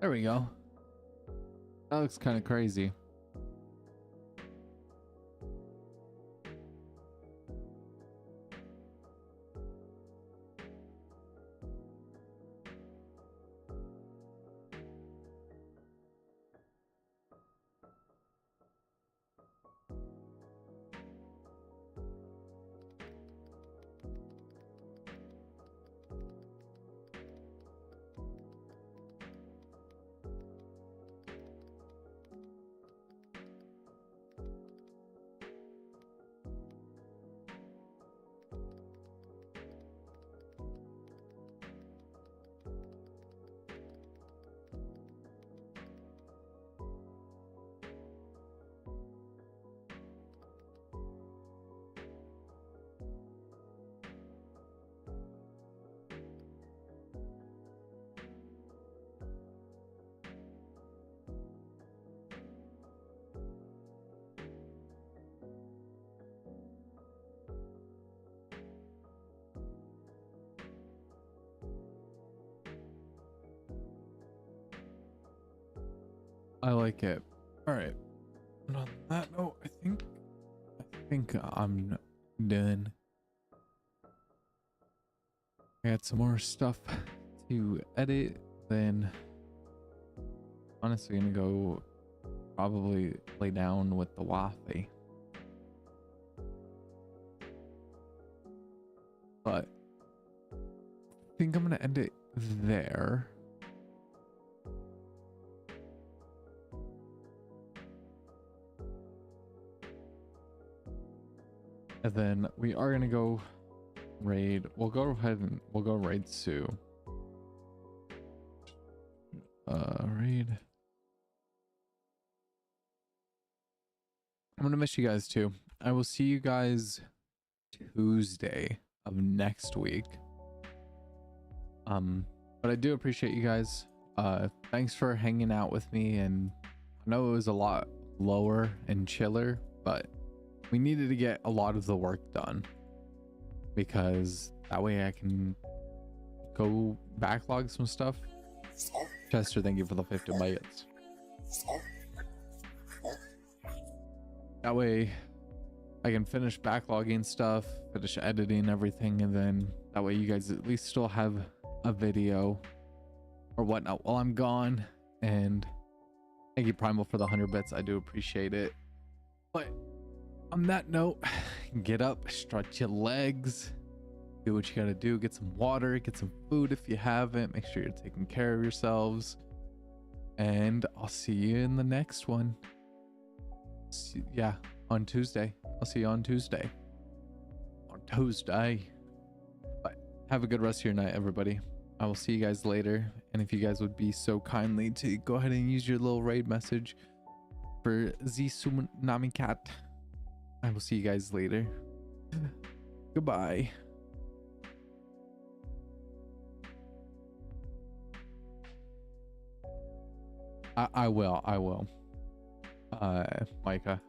There we go. That looks kind of crazy. I like it. All right. And on that note, I think I'm done. I got some more stuff to edit. Then honestly gonna go probably lay down with the Waffy. But I think I'm gonna end it there. And then we are gonna go raid. We'll go ahead and we'll go raid Sue. Raid. I'm gonna miss you guys too. I will see you guys Tuesday of next week. But I do appreciate you guys. Thanks for hanging out with me, and I know it was a lot lower and chiller, but we needed to get a lot of the work done because that way I can go backlog some stuff. Chester, thank you for the 50 bytes. That way I can finish backlogging stuff, finish editing everything, and then that way you guys at least still have a video or whatnot while I'm gone. And thank you, Primal, for the 100 bits. I do appreciate it. But on that note, get up, stretch your legs, do what you gotta do, get some water, get some food if you haven't, make sure you're taking care of yourselves, and I'll see you in the next one. Yeah, on Tuesday. I'll see you on Tuesday. But have a good rest of your night, everybody. I will see you guys later. And if you guys would be so kindly to go ahead and use your little raid message for Z Tsunami Cat. I will see you guys later. Goodbye. I will. Micah.